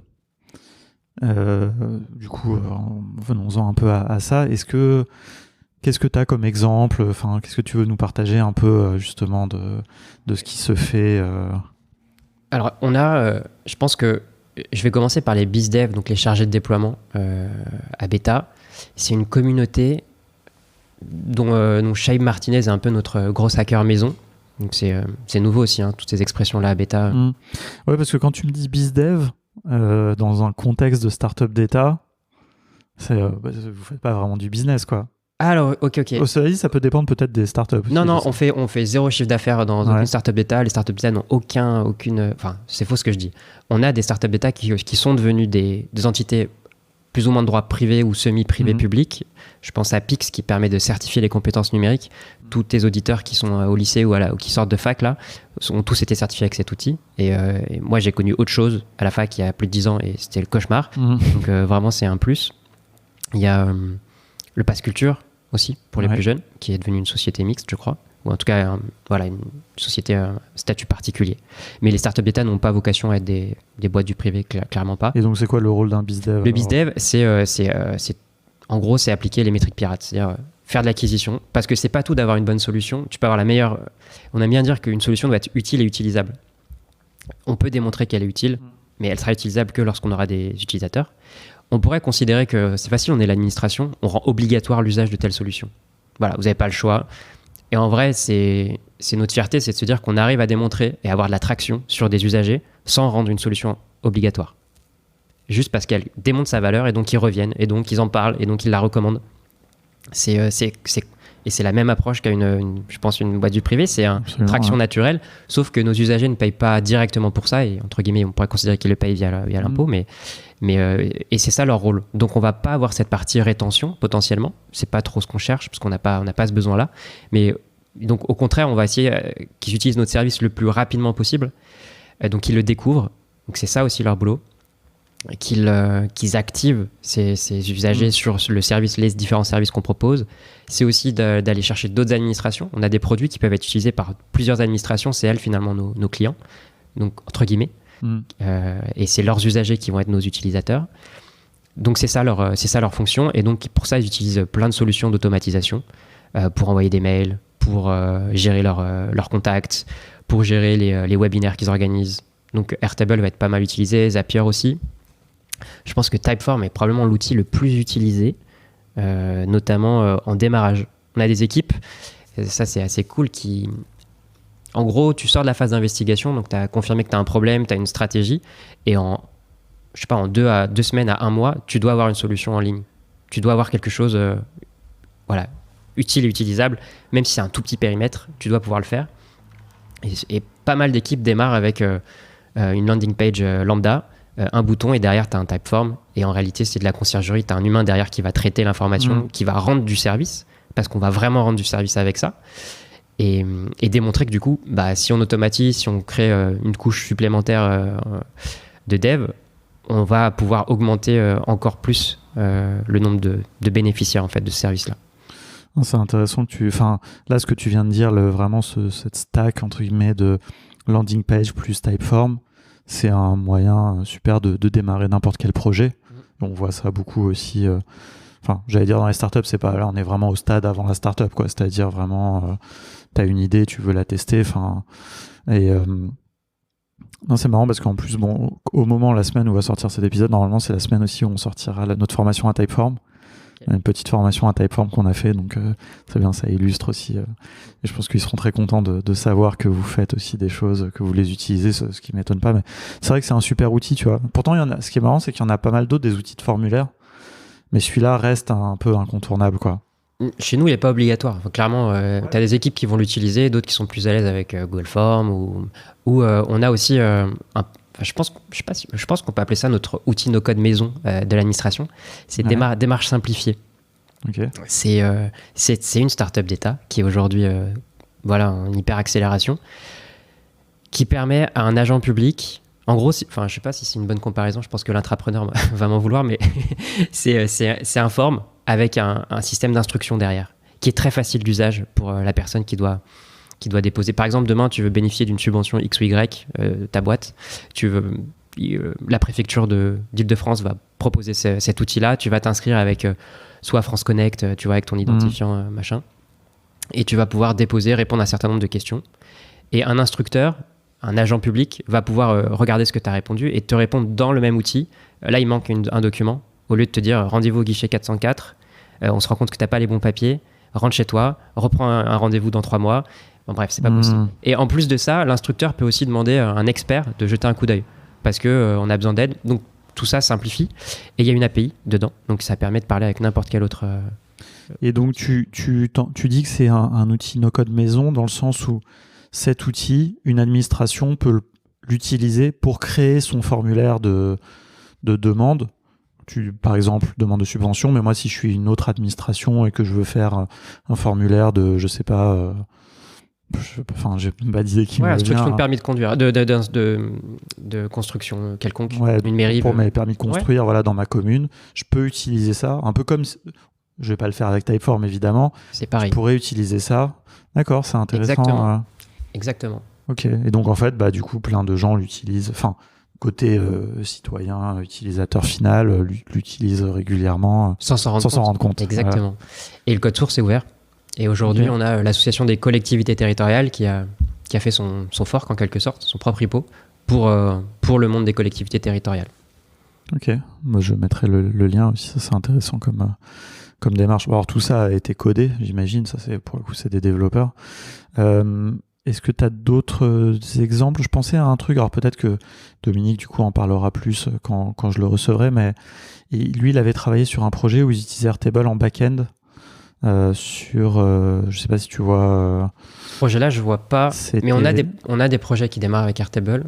du coup, venons-en un peu à ça. Qu'est-ce que tu as comme exemple? Qu'est-ce que tu veux nous partager un peu justement de ce qui se fait Alors, je pense que je vais commencer par les BizDev, donc les chargés de déploiement à Beta. C'est une communauté dont Shaib Martinez est un peu notre gros hacker maison. Donc c'est nouveau aussi, toutes ces expressions-là à Beta. Ouais, parce que quand tu me dis BizDev, dans un contexte de startup d'État, vous faites pas vraiment du business, quoi. Alors, ok. Cela dit, ça peut dépendre peut-être des startups. Non, on fait zéro chiffre d'affaires dans aucune startup d'État. Les startups d'État n'ont aucune... Enfin, c'est faux ce que je dis. On a des startups d'État qui sont devenues des entités plus ou moins de droit privé ou semi-privé public. Je pense à Pix qui permet de certifier les compétences numériques. Tous tes auditeurs qui sont au lycée ou qui sortent de fac là, ont tous été certifiés avec cet outil. Et moi, j'ai connu autre chose à la fac il y a plus de 10 ans et c'était le cauchemar. Donc vraiment, c'est un plus. Il y a le Pass Culture aussi pour les plus jeunes, qui est devenu une société mixte, je crois. Ou en tout cas, une société statut particulier. Mais les startups d'État n'ont pas vocation à être des boîtes du privé, clairement pas. Et donc, c'est quoi le rôle d'un BizDev? Le BizDev, en gros, c'est appliquer les métriques pirates, c'est-à-dire faire de l'acquisition, parce que c'est pas tout d'avoir une bonne solution. Tu peux avoir la meilleure... On aime bien dire qu'une solution doit être utile et utilisable. On peut démontrer qu'elle est utile, mais elle sera utilisable que lorsqu'on aura des utilisateurs. On pourrait considérer que c'est facile, on est l'administration, on rend obligatoire l'usage de telle solution. Voilà, vous n'avez pas le choix. Et en vrai, c'est notre fierté, c'est de se dire qu'on arrive à démontrer et avoir de la traction sur des usagers sans rendre une solution obligatoire. Juste parce qu'elle démontre sa valeur et donc ils reviennent, et donc ils en parlent, et donc ils la recommandent. Et c'est la même approche qu'a je pense, une boîte du privé, c'est une traction naturelle, sauf que nos usagers ne payent pas directement pour ça, et entre guillemets, on pourrait considérer qu'ils le payent via l'impôt, et c'est ça leur rôle. Donc on va pas avoir cette partie rétention, potentiellement, c'est pas trop ce qu'on cherche, parce qu'on n'a pas ce besoin-là, mais donc au contraire, on va essayer qu'ils utilisent notre service le plus rapidement possible, donc qu'ils le découvrent, donc c'est ça aussi leur boulot. Qu'ils activent ces usagers sur le service, les différents services qu'on propose. C'est aussi d'aller chercher d'autres administrations. On a des produits qui peuvent être utilisés par plusieurs administrations. C'est elles, finalement, nos clients, donc entre guillemets. Et c'est leurs usagers qui vont être nos utilisateurs. Donc c'est ça leur fonction. Et donc pour ça, ils utilisent plein de solutions d'automatisation pour envoyer des mails, pour gérer leurs contacts, pour gérer les webinaires qu'ils organisent. Donc Airtable va être pas mal utilisé, Zapier aussi. Je pense que Typeform est probablement l'outil le plus utilisé, notamment en démarrage. On a des équipes, ça c'est assez cool, en gros, tu sors de la phase d'investigation, donc tu as confirmé que tu as un problème, tu as une stratégie, et en 2 semaines à 1 mois, tu dois avoir une solution en ligne. Tu dois avoir quelque chose utile et utilisable, même si c'est un tout petit périmètre, tu dois pouvoir le faire. Et pas mal d'équipes démarrent avec une landing page lambda, un bouton, et derrière tu as un Typeform, et en réalité c'est de la conciergerie, tu as un humain derrière qui va traiter l'information, qui va rendre du service, parce qu'on va vraiment rendre du service avec ça, et démontrer que du coup, si on automatise, si on crée une couche supplémentaire de dev, on va pouvoir augmenter encore plus le nombre de bénéficiaires en fait de ce service-là. C'est intéressant que là ce que tu viens de dire, vraiment cette stack entre guillemets de landing page plus Typeform, c'est un moyen super de démarrer n'importe quel projet. On voit ça beaucoup aussi. J'allais dire dans les startups, c'est pas là, on est vraiment au stade avant la startup, quoi. C'est-à-dire vraiment, t'as une idée, tu veux la tester. Non, c'est marrant parce qu'en plus, bon, au moment, la semaine où va sortir cet épisode, normalement, c'est la semaine aussi où on sortira notre formation à Typeform. Une petite formation à Typeform qu'on a fait, donc très bien, ça illustre aussi. Et je pense qu'ils seront très contents de savoir que vous faites aussi des choses, que vous les utilisez, ce qui m'étonne pas. Mais c'est vrai que c'est un super outil, tu vois. Pourtant, ce qui est marrant, c'est qu'il y en a pas mal d'autres, des outils de formulaire, mais celui-là reste un peu incontournable, quoi. Chez nous, il n'est pas obligatoire. Enfin, clairement, tu as des équipes qui vont l'utiliser, d'autres qui sont plus à l'aise avec Google Form, ou on a aussi je pense qu'on peut appeler ça notre outil no-code maison de l'administration. C'est démarche simplifiée. Okay. C'est une start-up d'État qui est aujourd'hui en hyper accélération, qui permet à un agent public, en gros, je ne sais pas si c'est une bonne comparaison, je pense que l'intrapreneur va m'en vouloir, mais c'est un form avec un système d'instruction derrière, qui est très facile d'usage pour la personne qui doit déposer. Par exemple, demain, tu veux bénéficier d'une subvention X ou Y, ta boîte, la préfecture d'Île-de-France va proposer cet outil-là, tu vas t'inscrire avec soit France Connect, tu vois, avec ton identifiant, machin, et tu vas pouvoir déposer, répondre à un certain nombre de questions. Et un instructeur, un agent public, va pouvoir regarder ce que tu as répondu et te répondre dans le même outil. Là, il manque un document. Au lieu de te dire rendez-vous au guichet 404, on se rend compte que tu n'as pas les bons papiers, rentre chez toi, reprends un rendez-vous dans 3 mois. Bon, bref, c'est pas possible. Et en plus de ça, l'instructeur peut aussi demander à un expert de jeter un coup d'œil parce qu'on a besoin d'aide. Donc tout ça simplifie. Et il y a une API dedans, donc ça permet de parler avec n'importe quel autre. Et donc tu dis que c'est un outil no-code maison dans le sens où cet outil, une administration peut l'utiliser pour créer son formulaire de demande. Par exemple, demande de subvention, mais moi, si je suis une autre administration et que je veux faire un formulaire de, je sais pas, j'ai pas d'idée qui me vient. Instruction de permis de conduire, de construction quelconque, une mairie. Pour mes permis de construire, voilà, dans ma commune, je peux utiliser ça, un peu comme, je vais pas le faire avec Typeform, évidemment. C'est pareil. Je pourrais utiliser ça. D'accord, c'est intéressant. Exactement. Ok, et donc en fait, du coup, plein de gens l'utilisent, côté citoyen, utilisateur final, l'utilise régulièrement sans s'en rendre compte. Exactement. Voilà. Et le code source est ouvert. Et aujourd'hui, on a l'association des collectivités territoriales qui a fait son fork en quelque sorte, son propre repo pour le monde des collectivités territoriales. Ok, moi je mettrai le lien aussi, ça c'est intéressant comme démarche. Alors tout ça a été codé, j'imagine, ça c'est pour le coup c'est des développeurs. Est-ce que tu as d'autres exemples ? Je pensais à un truc, alors peut-être que Dominique du coup en parlera plus quand je le recevrai, mais lui il avait travaillé sur un projet où ils utilisaient Airtable en back-end je sais pas si tu vois. Ce projet-là je vois pas, mais on a des projets qui démarrent avec Airtable.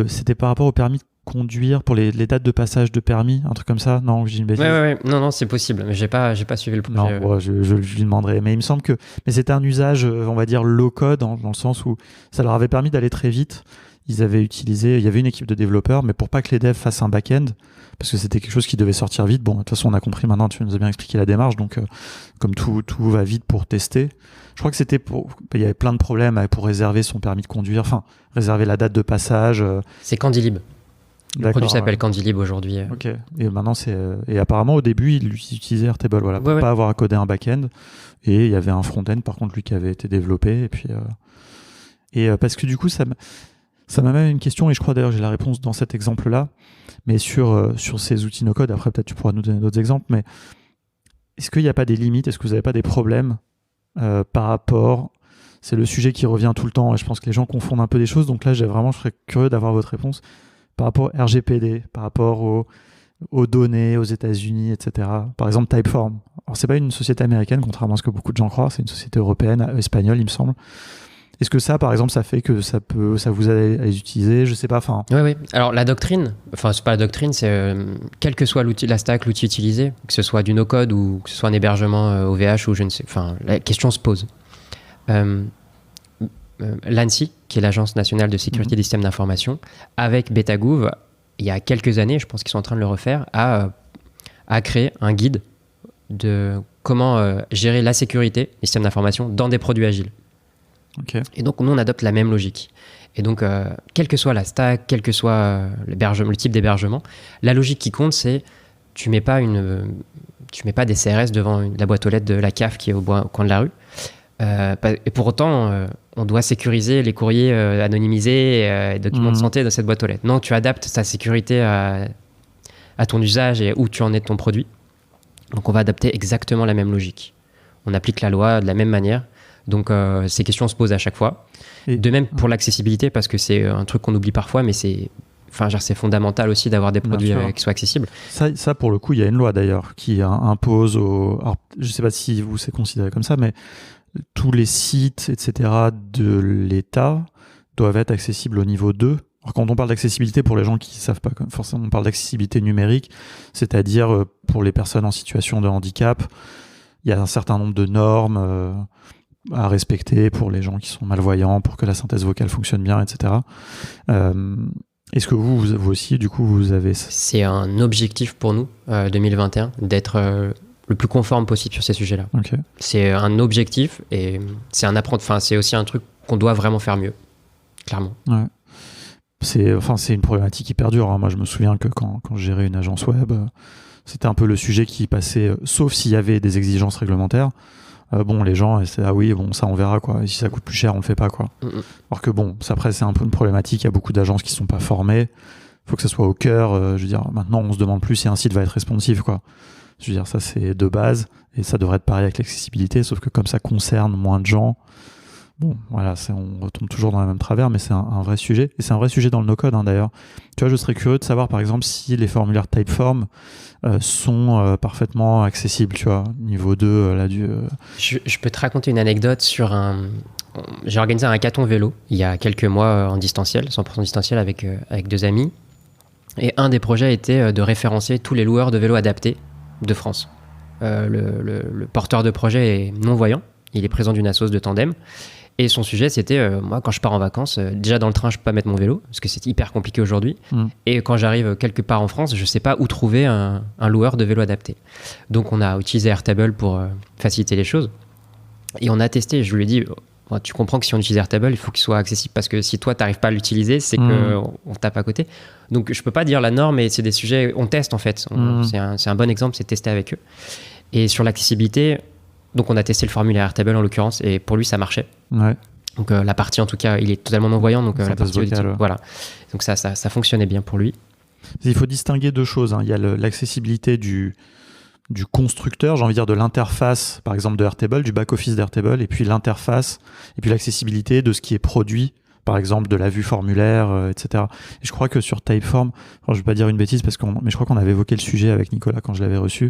C'était par rapport au permis de conduire, pour les dates de passage de permis, un truc comme ça ? Non, j'ai une bêtise. Ouais. Non, c'est possible, mais j'ai pas suivi le projet. Non, je lui demanderai. Mais il me semble que c'était un usage, on va dire, low-code, dans le sens où ça leur avait permis d'aller très vite. Il y avait une équipe de développeurs, mais pour pas que les devs fassent un back-end, parce que c'était quelque chose qui devait sortir vite. Bon, de toute façon, on a compris maintenant, tu nous as bien expliqué la démarche, donc comme tout va vite pour tester. Je crois que il y avait plein de problèmes pour réserver son permis de conduire, réserver la date de passage. C'est Candylib. Le produit s'appelle Candylib aujourd'hui. Ok. Et maintenant et apparemment au début il utilisait Airtable, voilà, pour pas avoir à coder un back-end. Et il y avait un front-end par contre lui qui avait été développé. Et puis parce que du coup ça m'amène une question, et je crois d'ailleurs j'ai la réponse dans cet exemple-là. Mais sur ces outils no-code, après peut-être tu pourras nous donner d'autres exemples. Mais est-ce qu'il n'y a pas des limites ? Est-ce que vous n'avez pas des problèmes par rapport ? C'est le sujet qui revient tout le temps, et je pense que les gens confondent un peu des choses. Donc là, je serais curieux d'avoir votre réponse. Par rapport au RGPD, par rapport aux données aux États-Unis, etc. Par exemple, Typeform. Alors, c'est pas une société américaine, contrairement à ce que beaucoup de gens croient. C'est une société européenne, espagnole, il me semble. Est-ce que ça, par exemple, ça fait que ça vous aide à les utiliser ? Je sais pas. Oui. Alors, la doctrine, c'est pas la doctrine, c'est quel que soit la stack, l'outil utilisé, que ce soit du no-code ou que ce soit un hébergement OVH ou je ne sais. La question se pose. L'ANSSI, qui est l'Agence nationale de sécurité des systèmes d'information, avec Betagouv, il y a quelques années, je pense qu'ils sont en train de le refaire, a créé un guide de comment gérer la sécurité des systèmes d'information dans des produits agiles. Okay. Et donc, nous, on adopte la même logique. Et donc, quelle que soit la stack, quel que soit le type d'hébergement, la logique qui compte, c'est tu mets pas des CRS devant la boîte aux lettres de la CAF qui est au coin de la rue. Et pour autant, on doit sécuriser les courriers anonymisés et documents de santé dans cette boîte aux lettres. Non, tu adaptes ta sécurité à ton usage et où tu en es de ton produit. Donc on va adapter exactement la même logique. On applique la loi de la même manière. Donc ces questions se posent à chaque fois. Et de même pour l'accessibilité, parce que c'est un truc qu'on oublie parfois, mais c'est fondamental aussi d'avoir des produits qui soient accessibles. Ça, pour le coup, il y a une loi d'ailleurs qui impose alors, je ne sais pas si vous c'est considéré comme ça, mais tous les sites, etc. de l'État doivent être accessibles au niveau 2. Alors, quand on parle d'accessibilité, pour les gens qui ne savent pas, forcément, on parle d'accessibilité numérique, c'est-à-dire pour les personnes en situation de handicap, il y a un certain nombre de normes à respecter pour les gens qui sont malvoyants, pour que la synthèse vocale fonctionne bien, etc. Est-ce que vous aussi, du coup, vous avez... C'est un objectif pour nous, 2021, d'être le plus conforme possible sur ces sujets-là. Okay. C'est un objectif et c'est c'est aussi un truc qu'on doit vraiment faire mieux, clairement. Ouais. C'est une problématique hyper dure. Hein. Moi, je me souviens que quand je gérais une agence web, c'était un peu le sujet qui passait, sauf s'il y avait des exigences réglementaires. Les gens, c'est ça on verra quoi. Et si ça coûte plus cher, on le fait pas quoi. Alors que après c'est un peu une problématique. Il y a beaucoup d'agences qui sont pas formées. Il faut que ça soit au cœur. Je veux dire, maintenant on se demande plus si un site va être responsive quoi. Je veux dire, ça c'est de base et ça devrait être pareil avec l'accessibilité. Sauf que comme ça concerne moins de gens. On retombe toujours dans le même travers, mais c'est un vrai sujet. Et c'est un vrai sujet dans le no-code, hein, d'ailleurs. Tu vois, je serais curieux de savoir, par exemple, si les formulaires Typeform sont parfaitement accessibles, tu vois, niveau 2, Je peux te raconter une anecdote sur J'ai organisé un hackathon vélo il y a quelques mois en distanciel, 100% distanciel avec 2 amis. Et un des projets était de référencer tous les loueurs de vélos adaptés de France. Le porteur de projet est non-voyant. Il est présent d'une assoce de tandem. Et son sujet, c'était, moi, quand je pars en vacances, déjà dans le train, je ne peux pas mettre mon vélo, parce que c'est hyper compliqué aujourd'hui. Et quand j'arrive quelque part en France, je ne sais pas où trouver un loueur de vélo adapté. Donc, on a utilisé Airtable pour faciliter les choses. Et on a testé, je lui ai dit, tu comprends que si on utilise Airtable, il faut qu'il soit accessible, parce que si toi, tu n'arrives pas à l'utiliser, c'est qu'on tape à côté. Donc, je ne peux pas dire la norme, mais c'est des sujets, on teste en fait. C'est un bon exemple, c'est de tester avec eux. Et sur l'accessibilité... Donc on a testé le formulaire Airtable en l'occurrence et pour lui ça marchait. Ouais. Donc la partie en tout cas, il est totalement non-voyant, donc la partie vocale, voilà. Donc ça fonctionnait bien pour lui. Il faut distinguer 2 choses. Hein. Il y a l'accessibilité du constructeur, j'ai envie de dire de l'interface, par exemple de Airtable, du back-office d'Airtable, et puis l'interface, et puis l'accessibilité de ce qui est produit, par exemple de la vue formulaire, etc. Et je crois que sur Typeform, je ne vais pas dire une bêtise, mais je crois qu'on avait évoqué le sujet avec Nicolas quand je l'avais reçu,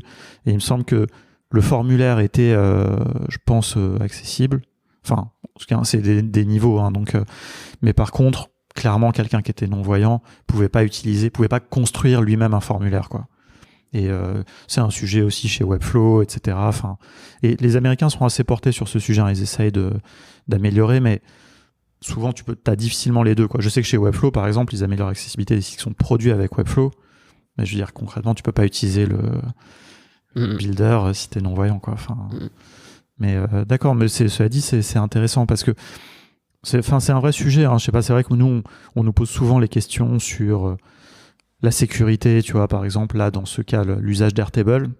et il me semble que le formulaire était, je pense, accessible. Enfin, c'est des niveaux. Hein, donc, mais par contre, clairement, quelqu'un qui était non-voyant pouvait pas construire lui-même un formulaire, quoi. Et c'est un sujet aussi chez Webflow, etc. Enfin, et les Américains sont assez portés sur ce sujet. Hein, ils essayent d'améliorer, mais souvent, t'as difficilement les deux, quoi. Je sais que chez Webflow, par exemple, ils améliorent l'accessibilité des sites qui sont produits avec Webflow. Mais je veux dire, concrètement, tu peux pas utiliser le builder si t'es non-voyant quoi. Mais d'accord, mais cela dit c'est intéressant parce que c'est un vrai sujet, hein. Je sais pas, c'est vrai que nous on nous pose souvent les questions sur la sécurité, tu vois, par exemple là dans ce cas l'usage d'Airtable,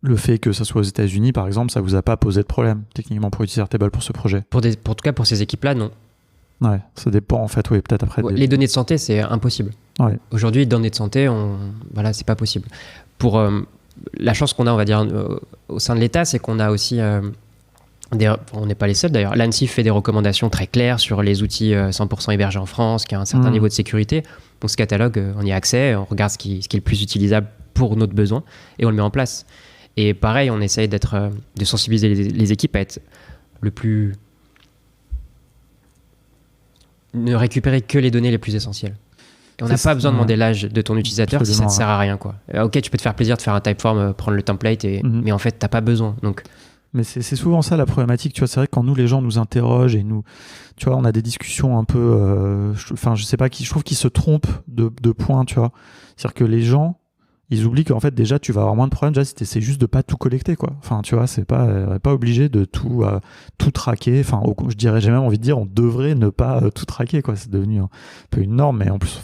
le fait que ça soit aux États-Unis par exemple, ça vous a pas posé de problème techniquement pour utiliser Airtable pour ce projet? En tout cas pour ces équipes là non. Ouais, ça dépend en fait, oui, peut-être après. Les données de santé c'est impossible. Ouais. Aujourd'hui les données de santé c'est pas possible. Pour la chance qu'on a, on va dire, au sein de l'État, c'est qu'on a aussi on n'est pas les seuls d'ailleurs. L'ANSSI fait des recommandations très claires sur les outils 100% hébergés en France, qui a un certain niveau de sécurité. Donc ce catalogue, on y a accès, on regarde ce qui est le plus utilisable pour notre besoin et on le met en place. Et pareil, on essaye de sensibiliser les équipes à être le plus... ne récupérer que les données les plus essentielles. Et on n'a pas besoin de demander l'âge de ton utilisateur. Absolument, si ça ne te sert à rien, quoi. Ok, tu peux te faire plaisir de faire un Typeform, prendre le template, mais en fait, tu n'as pas besoin. Donc... Mais c'est souvent ça la problématique. Tu vois, c'est vrai que quand nous, les gens nous interrogent et tu vois, on a des discussions un peu... je sais pas, je trouve qu'ils se trompent de points, tu vois. C'est-à-dire que les gens, ils oublient qu'en fait, déjà, tu vas avoir moins de problèmes déjà si tu essaies juste de pas tout collecter, quoi. Enfin, tu vois, c'est pas obligé de tout traquer. Enfin, j'ai même envie de dire, on devrait ne pas tout traquer, quoi. C'est devenu un peu une norme, mais en plus,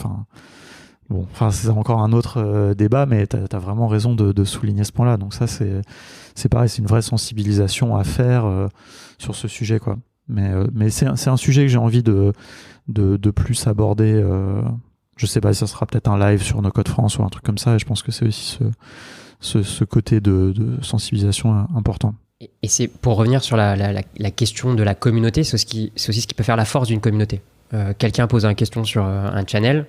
c'est encore un autre débat, mais t'as vraiment raison de souligner ce point-là. Donc ça, c'est pareil, c'est une vraie sensibilisation à faire sur ce sujet, quoi. Mais c'est un sujet que j'ai envie de plus aborder. Je sais pas si ça sera peut-être un live sur No Code France ou un truc comme ça. Et je pense que c'est aussi ce côté de sensibilisation important. Et c'est pour revenir sur la question de la communauté, c'est aussi ce qui peut faire la force d'une communauté. Quelqu'un pose une question sur un channel,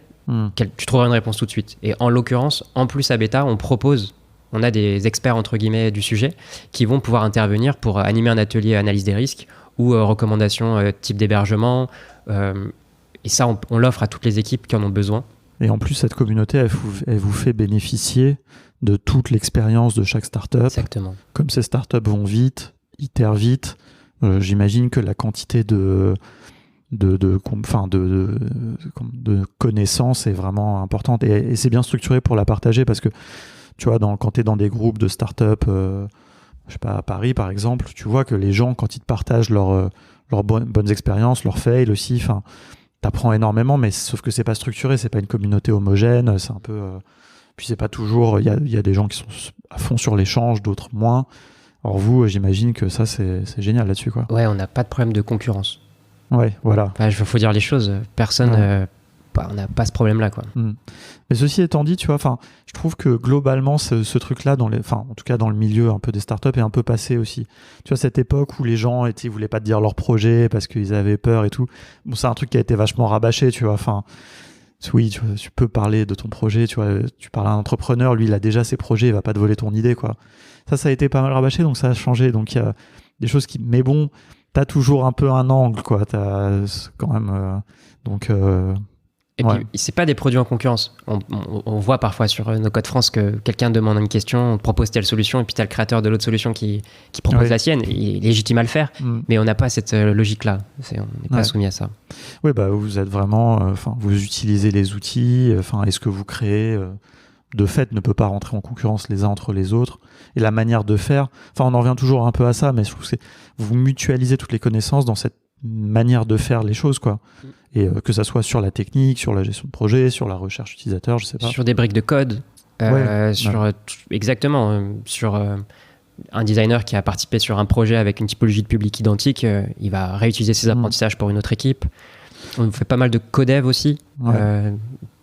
tu trouveras une réponse tout de suite. Et en l'occurrence, en plus à Beta, on a des experts entre guillemets du sujet qui vont pouvoir intervenir pour animer un atelier analyse des risques ou recommandations type d'hébergement. Et ça, on l'offre à toutes les équipes qui en ont besoin. Et en plus, cette communauté, elle vous fait bénéficier de toute l'expérience de chaque startup. Exactement. Comme ces startups vont vite, itèrent vite, j'imagine que la quantité de connaissances est vraiment importante. Et c'est bien structuré pour la partager parce que, tu vois, quand tu es dans des groupes de startups, je sais pas, à Paris par exemple, tu vois que les gens, quand ils te partagent leurs bonnes expériences, leurs fails aussi, t'apprends énormément, mais sauf que c'est pas structuré, c'est pas une communauté homogène, c'est un peu... puis c'est pas toujours... Il y a des gens qui sont à fond sur l'échange, d'autres moins. Or vous, j'imagine que ça, c'est génial là-dessus, quoi. Ouais, on n'a pas de problème de concurrence. Ouais, voilà. Enfin, il faut dire les choses. Personne... on n'a pas ce problème-là, quoi. Mais ceci étant dit, tu vois, je trouve que globalement, ce truc-là, en tout cas dans le milieu un peu des startups, est un peu passé aussi. Tu vois, cette époque où les gens voulaient pas te dire leur projet parce qu'ils avaient peur et tout. Bon, c'est un truc qui a été vachement rabâché, tu vois. Oui, tu peux parler de ton projet, tu vois. Tu parles à un entrepreneur, lui, il a déjà ses projets, il va pas te voler ton idée, quoi. Ça a été pas mal rabâché, donc ça a changé. Donc il y a des choses qui, mais bon, t'as toujours un peu un angle, quoi. T'as quand même, Et puis, c'est pas des produits en concurrence. On voit parfois sur No Code France que quelqu'un demande une question, on te propose telle solution, et puis t'as le créateur de l'autre solution qui propose la sienne. Il est légitime à le faire, mais on n'a pas cette logique-là. On n'est pas soumis à ça. Oui, vous êtes vraiment... vous utilisez les outils. Et ce que vous créez, de fait, ne peut pas rentrer en concurrence les uns entre les autres. Et la manière de faire... on en revient toujours un peu à ça, mais je trouve que vous mutualisez toutes les connaissances dans cette manière de faire les choses, quoi. Et que ça soit sur la technique, sur la gestion de projet, sur la recherche utilisateur, je sais pas. Sur des briques de code, exactement. Sur un designer qui a participé sur un projet avec une typologie de public identique, il va réutiliser ses apprentissages pour une autre équipe. On fait pas mal de codev aussi.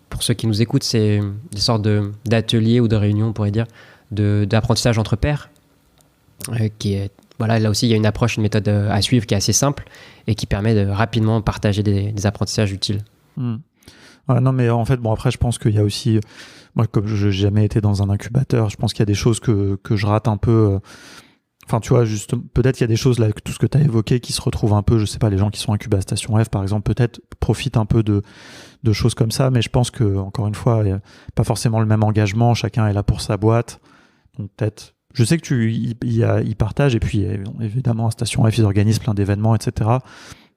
Pour ceux qui nous écoutent, c'est des sortes d'ateliers ou de réunions, on pourrait dire, d'apprentissage entre pairs, qui est... Voilà, là aussi, il y a une approche, une méthode à suivre qui est assez simple et qui permet de rapidement partager des apprentissages utiles. Non, mais en fait, après, je pense qu'il y a aussi... Moi, comme je n'ai jamais été dans un incubateur, je pense qu'il y a des choses que je rate un peu. Tu vois, juste, peut-être qu'il y a des choses, là, tout ce que tu as évoqué, qui se retrouvent un peu, je sais pas, les gens qui sont incubés à Station F, par exemple, peut-être profitent un peu de choses comme ça, mais je pense que, encore une fois, il n'y a pas forcément le même engagement, chacun est là pour sa boîte. Donc peut-être... Je sais que ils partagent, et puis évidemment à Station F ils organisent plein d'événements, etc.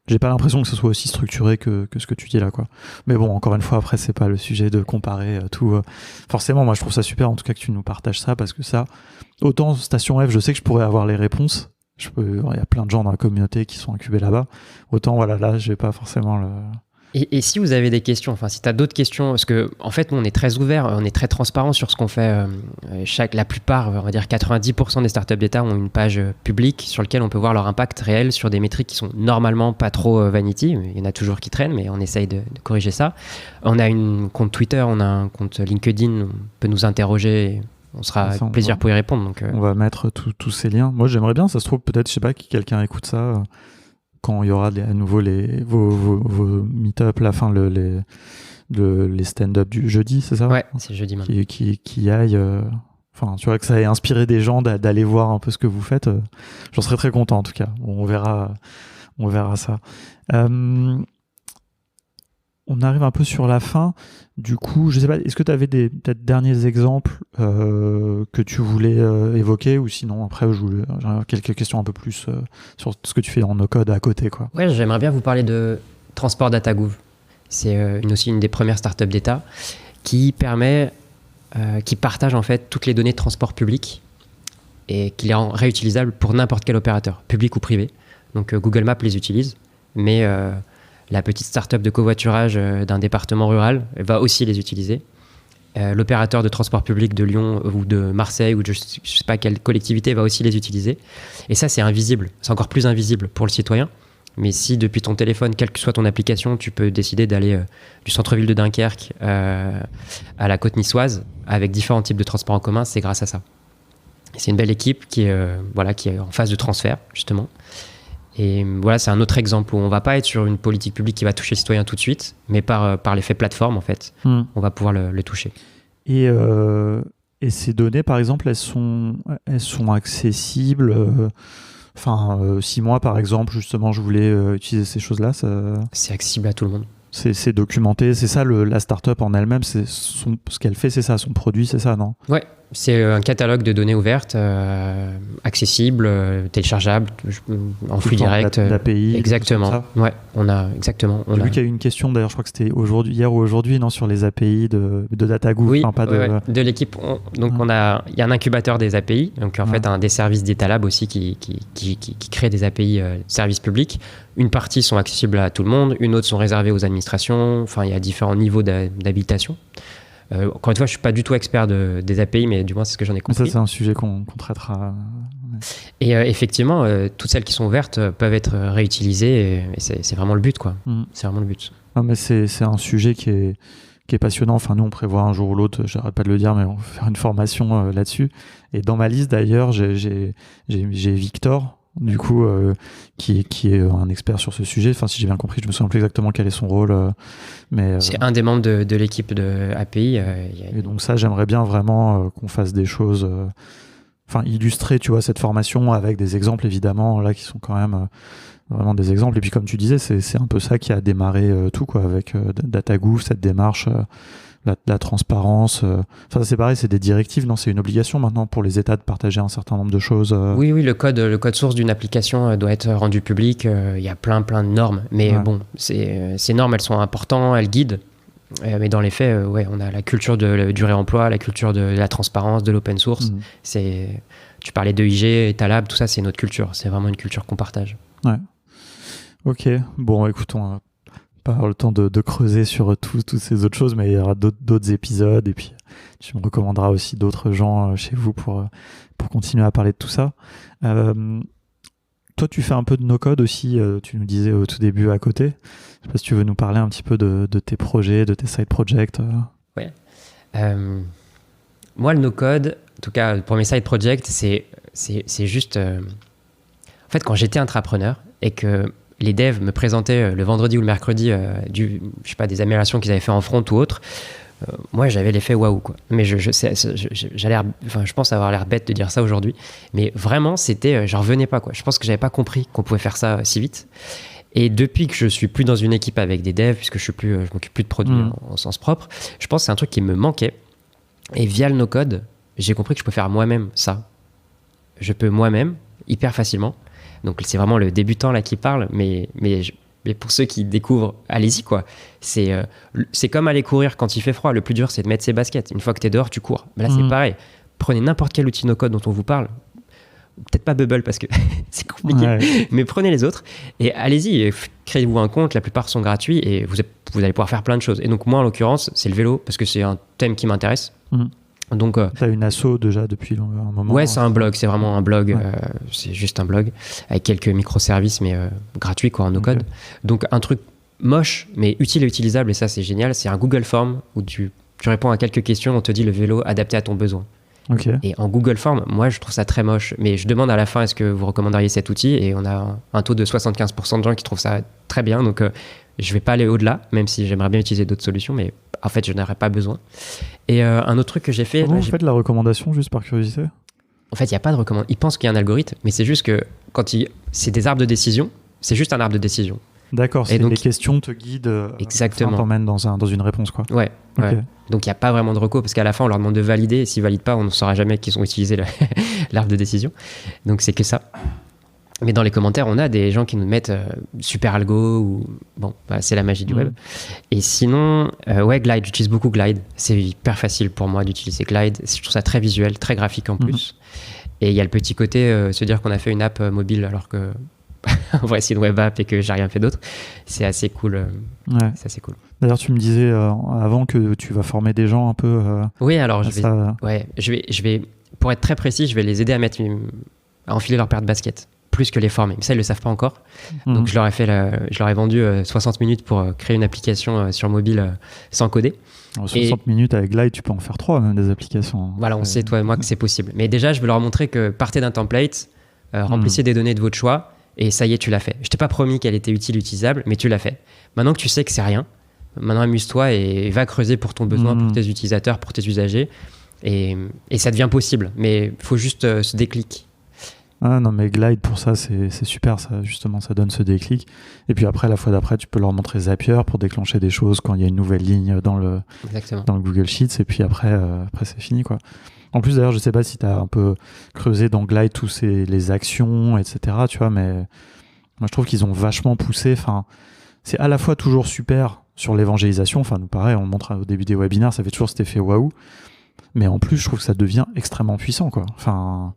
J'ai pas l'impression que ce soit aussi structuré que ce que tu dis là, quoi. Mais bon, encore une fois, après c'est pas le sujet de comparer tout. Forcément, moi je trouve ça super en tout cas que tu nous partages ça, parce que ça, autant Station F, je sais que je pourrais avoir les réponses. Il y a plein de gens dans la communauté qui sont incubés là-bas. Autant là, je vais pas forcément le... Et si vous avez des questions, si tu as d'autres questions, parce que en fait, nous, on est très ouverts, on est très transparent sur ce qu'on fait. La plupart, on va dire 90% des startups d'État ont une page publique sur laquelle on peut voir leur impact réel sur des métriques qui sont normalement pas trop vanity. Il y en a toujours qui traînent, mais on essaye de corriger ça. On a un compte Twitter, on a un compte LinkedIn, on peut nous interroger. On sera avec plaisir pour y répondre. Donc, on va mettre tous ces liens. Moi, j'aimerais bien, ça se trouve, peut-être, je sais pas, que quelqu'un écoute ça... quand il y aura à nouveau vos meet-up, les stand-up du jeudi, c'est ça ? Ouais, c'est jeudi maintenant. Qui aille... tu vois, que ça ait inspiré des gens d'aller voir un peu ce que vous faites. J'en serais très content, en tout cas. On verra ça. On arrive un peu sur la fin. Du coup, je sais pas, est-ce que tu avais peut-être derniers exemples que tu voulais évoquer, ou sinon après j'ai quelques questions un peu plus sur ce que tu fais dans No Code à côté, quoi. Ouais, j'aimerais bien vous parler de Transport DataGouv. C'est aussi une des premières startups d'État qui partage en fait toutes les données de transport public et qui les rend réutilisables pour n'importe quel opérateur, public ou privé. Donc Google Maps les utilise, mais la petite start-up de covoiturage d'un département rural va aussi les utiliser. L'opérateur de transport public de Lyon ou de Marseille ou de je sais pas quelle collectivité va aussi les utiliser. Et ça, c'est invisible. C'est encore plus invisible pour le citoyen. Mais si depuis ton téléphone, quelle que soit ton application, tu peux décider d'aller du centre-ville de Dunkerque à la côte niçoise avec différents types de transports en commun, c'est grâce à ça. Et c'est une belle équipe qui est en phase de transfert, justement. Et voilà, c'est un autre exemple où on ne va pas être sur une politique publique qui va toucher les citoyens tout de suite, mais par l'effet plateforme, en fait, on va pouvoir le toucher. Et ces données, par exemple, elles sont accessibles. Si moi, par exemple, justement, je voulais utiliser ces choses-là, c'est accessible à tout le monde. C'est documenté, c'est ça la start-up en elle-même, ce qu'elle fait, c'est ça, son produit, c'est ça, non? Ouais, c'est un catalogue de données ouvertes, accessible, téléchargeable, en flux direct. D'API. Exactement. Ouais, exactement. J'ai vu qu'il y a eu une question, d'ailleurs, je crois que c'était hier ou aujourd'hui, non, sur les API de DataGouv. Oui, de l'équipe. Il y a un incubateur des API, donc en fait, des services d'Etalab aussi qui créent des API services publics. Une partie sont accessibles à tout le monde, une autre sont réservées aux administrations. Enfin, il y a différents niveaux d'habilitation. Encore une fois, je ne suis pas du tout expert des API, mais du moins, c'est ce que j'en ai compris. Ça, c'est un sujet qu'on traitera. Et effectivement, toutes celles qui sont ouvertes peuvent être réutilisées, et c'est vraiment le but, quoi. C'est vraiment le but. Non, mais c'est un sujet qui est passionnant. Enfin, nous, on prévoit un jour ou l'autre, j'arrête pas de le dire, mais on va faire une formation là-dessus. Et dans ma liste, d'ailleurs, j'ai Victor, du coup, qui est un expert sur ce sujet. Enfin, si j'ai bien compris, je me souviens plus exactement quel est son rôle. Mais c'est un des membres de l'équipe de API. Et donc ça, j'aimerais bien vraiment qu'on fasse des choses... illustrer, tu vois, cette formation avec des exemples, évidemment, là, qui sont quand même vraiment des exemples. Et puis, comme tu disais, c'est un peu ça qui a démarré tout, quoi, avec DataGouv, cette démarche... La transparence, c'est pareil, c'est des directives, non, c'est une obligation maintenant pour les États de partager un certain nombre de choses. Oui, le code source d'une application doit être rendu public. Il y a plein de normes, mais bon, ces normes, elles sont importantes, elles guident. Mais dans les faits, on a la culture du réemploi, la culture de la transparence, de l'open source. Tu parlais de IG, Etalab, tout ça, c'est notre culture. C'est vraiment une culture qu'on partage. Ouais. Ok. Bon, écoute, on pas avoir le temps de creuser sur toutes ces autres choses, mais il y aura d'autres épisodes, et puis tu me recommanderas aussi d'autres gens chez vous pour continuer à parler de tout ça. Toi, tu fais un peu de no-code aussi, tu nous disais au tout début à côté. Je sais pas si tu veux nous parler un petit peu de tes projets, de tes side projects. Ouais. Moi, le no-code, en tout cas pour mes side projects, c'est juste... En fait, quand j'étais intrapreneur et que les devs me présentaient le vendredi ou le mercredi des améliorations qu'ils avaient fait en front ou autre, moi j'avais l'effet waouh, quoi. Mais je pense avoir l'air bête de dire ça aujourd'hui, mais vraiment j'en revenais pas, quoi. Je pense que j'avais pas compris qu'on pouvait faire ça si vite. Et depuis que je suis plus dans une équipe avec des devs, puisque je m'occupe plus de produits en sens propre, je pense que c'est un truc qui me manquait. Et via le no-code, j'ai compris que je peux faire moi-même ça. Je peux moi-même, hyper facilement. Donc c'est vraiment le débutant là qui parle, mais pour ceux qui découvrent, allez-y, quoi. C'est comme aller courir quand il fait froid. Le plus dur, c'est de mettre ses baskets. Une fois que tu es dehors, tu cours. Mais là, c'est pareil. Prenez n'importe quel outil no-code dont on vous parle. Peut-être pas Bubble parce que c'est compliqué, mais prenez les autres et allez-y, créez-vous un compte. La plupart sont gratuits et vous allez pouvoir faire plein de choses. Et donc moi, en l'occurrence, c'est le vélo parce que c'est un thème qui m'intéresse. Donc, t'as une asso déjà depuis un moment? Ouais, c'est un blog, c'est vraiment un blog. C'est juste un blog avec quelques microservices, mais gratuits, quoi, en no-code. Okay. Donc un truc moche, mais utile et utilisable, et ça c'est génial. C'est un Google Form où tu réponds à quelques questions, on te dit le vélo adapté à ton besoin. Okay. Et en Google Form, moi je trouve ça très moche, mais je demande à la fin est-ce que vous recommanderiez cet outil, et on a un taux de 75% de gens qui trouvent ça très bien. Donc je vais pas aller au-delà, même si j'aimerais bien utiliser d'autres solutions, mais en fait je n'aurais pas besoin. Et un autre truc que j'ai fait... Comment vous faites la recommandation, juste par curiosité? En fait, il n'y a pas de recommandation. Ils pensent qu'il y a un algorithme, mais c'est juste que c'est des arbres de décision, c'est juste un arbre de décision. D'accord, c'est les questions te guident, exactement, t'emmènent dans une réponse, quoi. Ouais, okay. Ouais. Donc il n'y a pas vraiment de reco, parce qu'à la fin on leur demande de valider, et s'ils ne valident pas, on ne saura jamais qu'ils ont utilisé l'arbre de décision. Donc c'est que ça. Mais dans les commentaires, on a des gens qui nous mettent super algo, ou bon, bah, c'est la magie du web. Et sinon, Glide, j'utilise beaucoup Glide. C'est hyper facile pour moi d'utiliser Glide. Je trouve ça très visuel, très graphique en plus. Et il y a le petit côté, se dire qu'on a fait une app mobile alors que on va essayer une web app et que j'ai rien fait d'autre. C'est assez cool. C'est assez cool. D'ailleurs, tu me disais avant que tu vas former des gens un peu. Oui, alors je vais, pour être très précis, je vais les aider à enfiler leur paire de baskets. plus que les former. Mais ça, ils le savent pas encore. Donc, je leur ai vendu 60 minutes pour créer une application sur mobile sans coder. Alors, 60 minutes avec Glide, tu peux en faire 3 même des applications. Voilà, on sait, toi et moi, que c'est possible. Mais déjà, je veux leur montrer que partez d'un template, remplissez des données de votre choix, et ça y est, tu l'as fait. Je t'ai pas promis qu'elle était utile, utilisable, mais tu l'as fait. Maintenant que tu sais que c'est rien, maintenant amuse-toi et va creuser pour ton besoin, pour tes utilisateurs, pour tes usagers. Et ça devient possible, mais il faut juste ce déclic. Ah non, mais Glide, pour ça, c'est super, ça, justement, ça donne ce déclic. Et puis après, la fois d'après, tu peux leur montrer Zapier pour déclencher des choses quand il y a une nouvelle ligne dans le Google Sheets, et puis après c'est fini, quoi. En plus, d'ailleurs, je sais pas si tu as un peu creusé dans Glide tous les actions, etc., tu vois, mais moi, je trouve qu'ils ont vachement poussé. Enfin, c'est à la fois toujours super sur l'évangélisation, enfin, nous, pareil, on le montre au début des webinaires, ça fait toujours cet effet waouh, mais en plus, je trouve que ça devient extrêmement puissant, quoi. Enfin...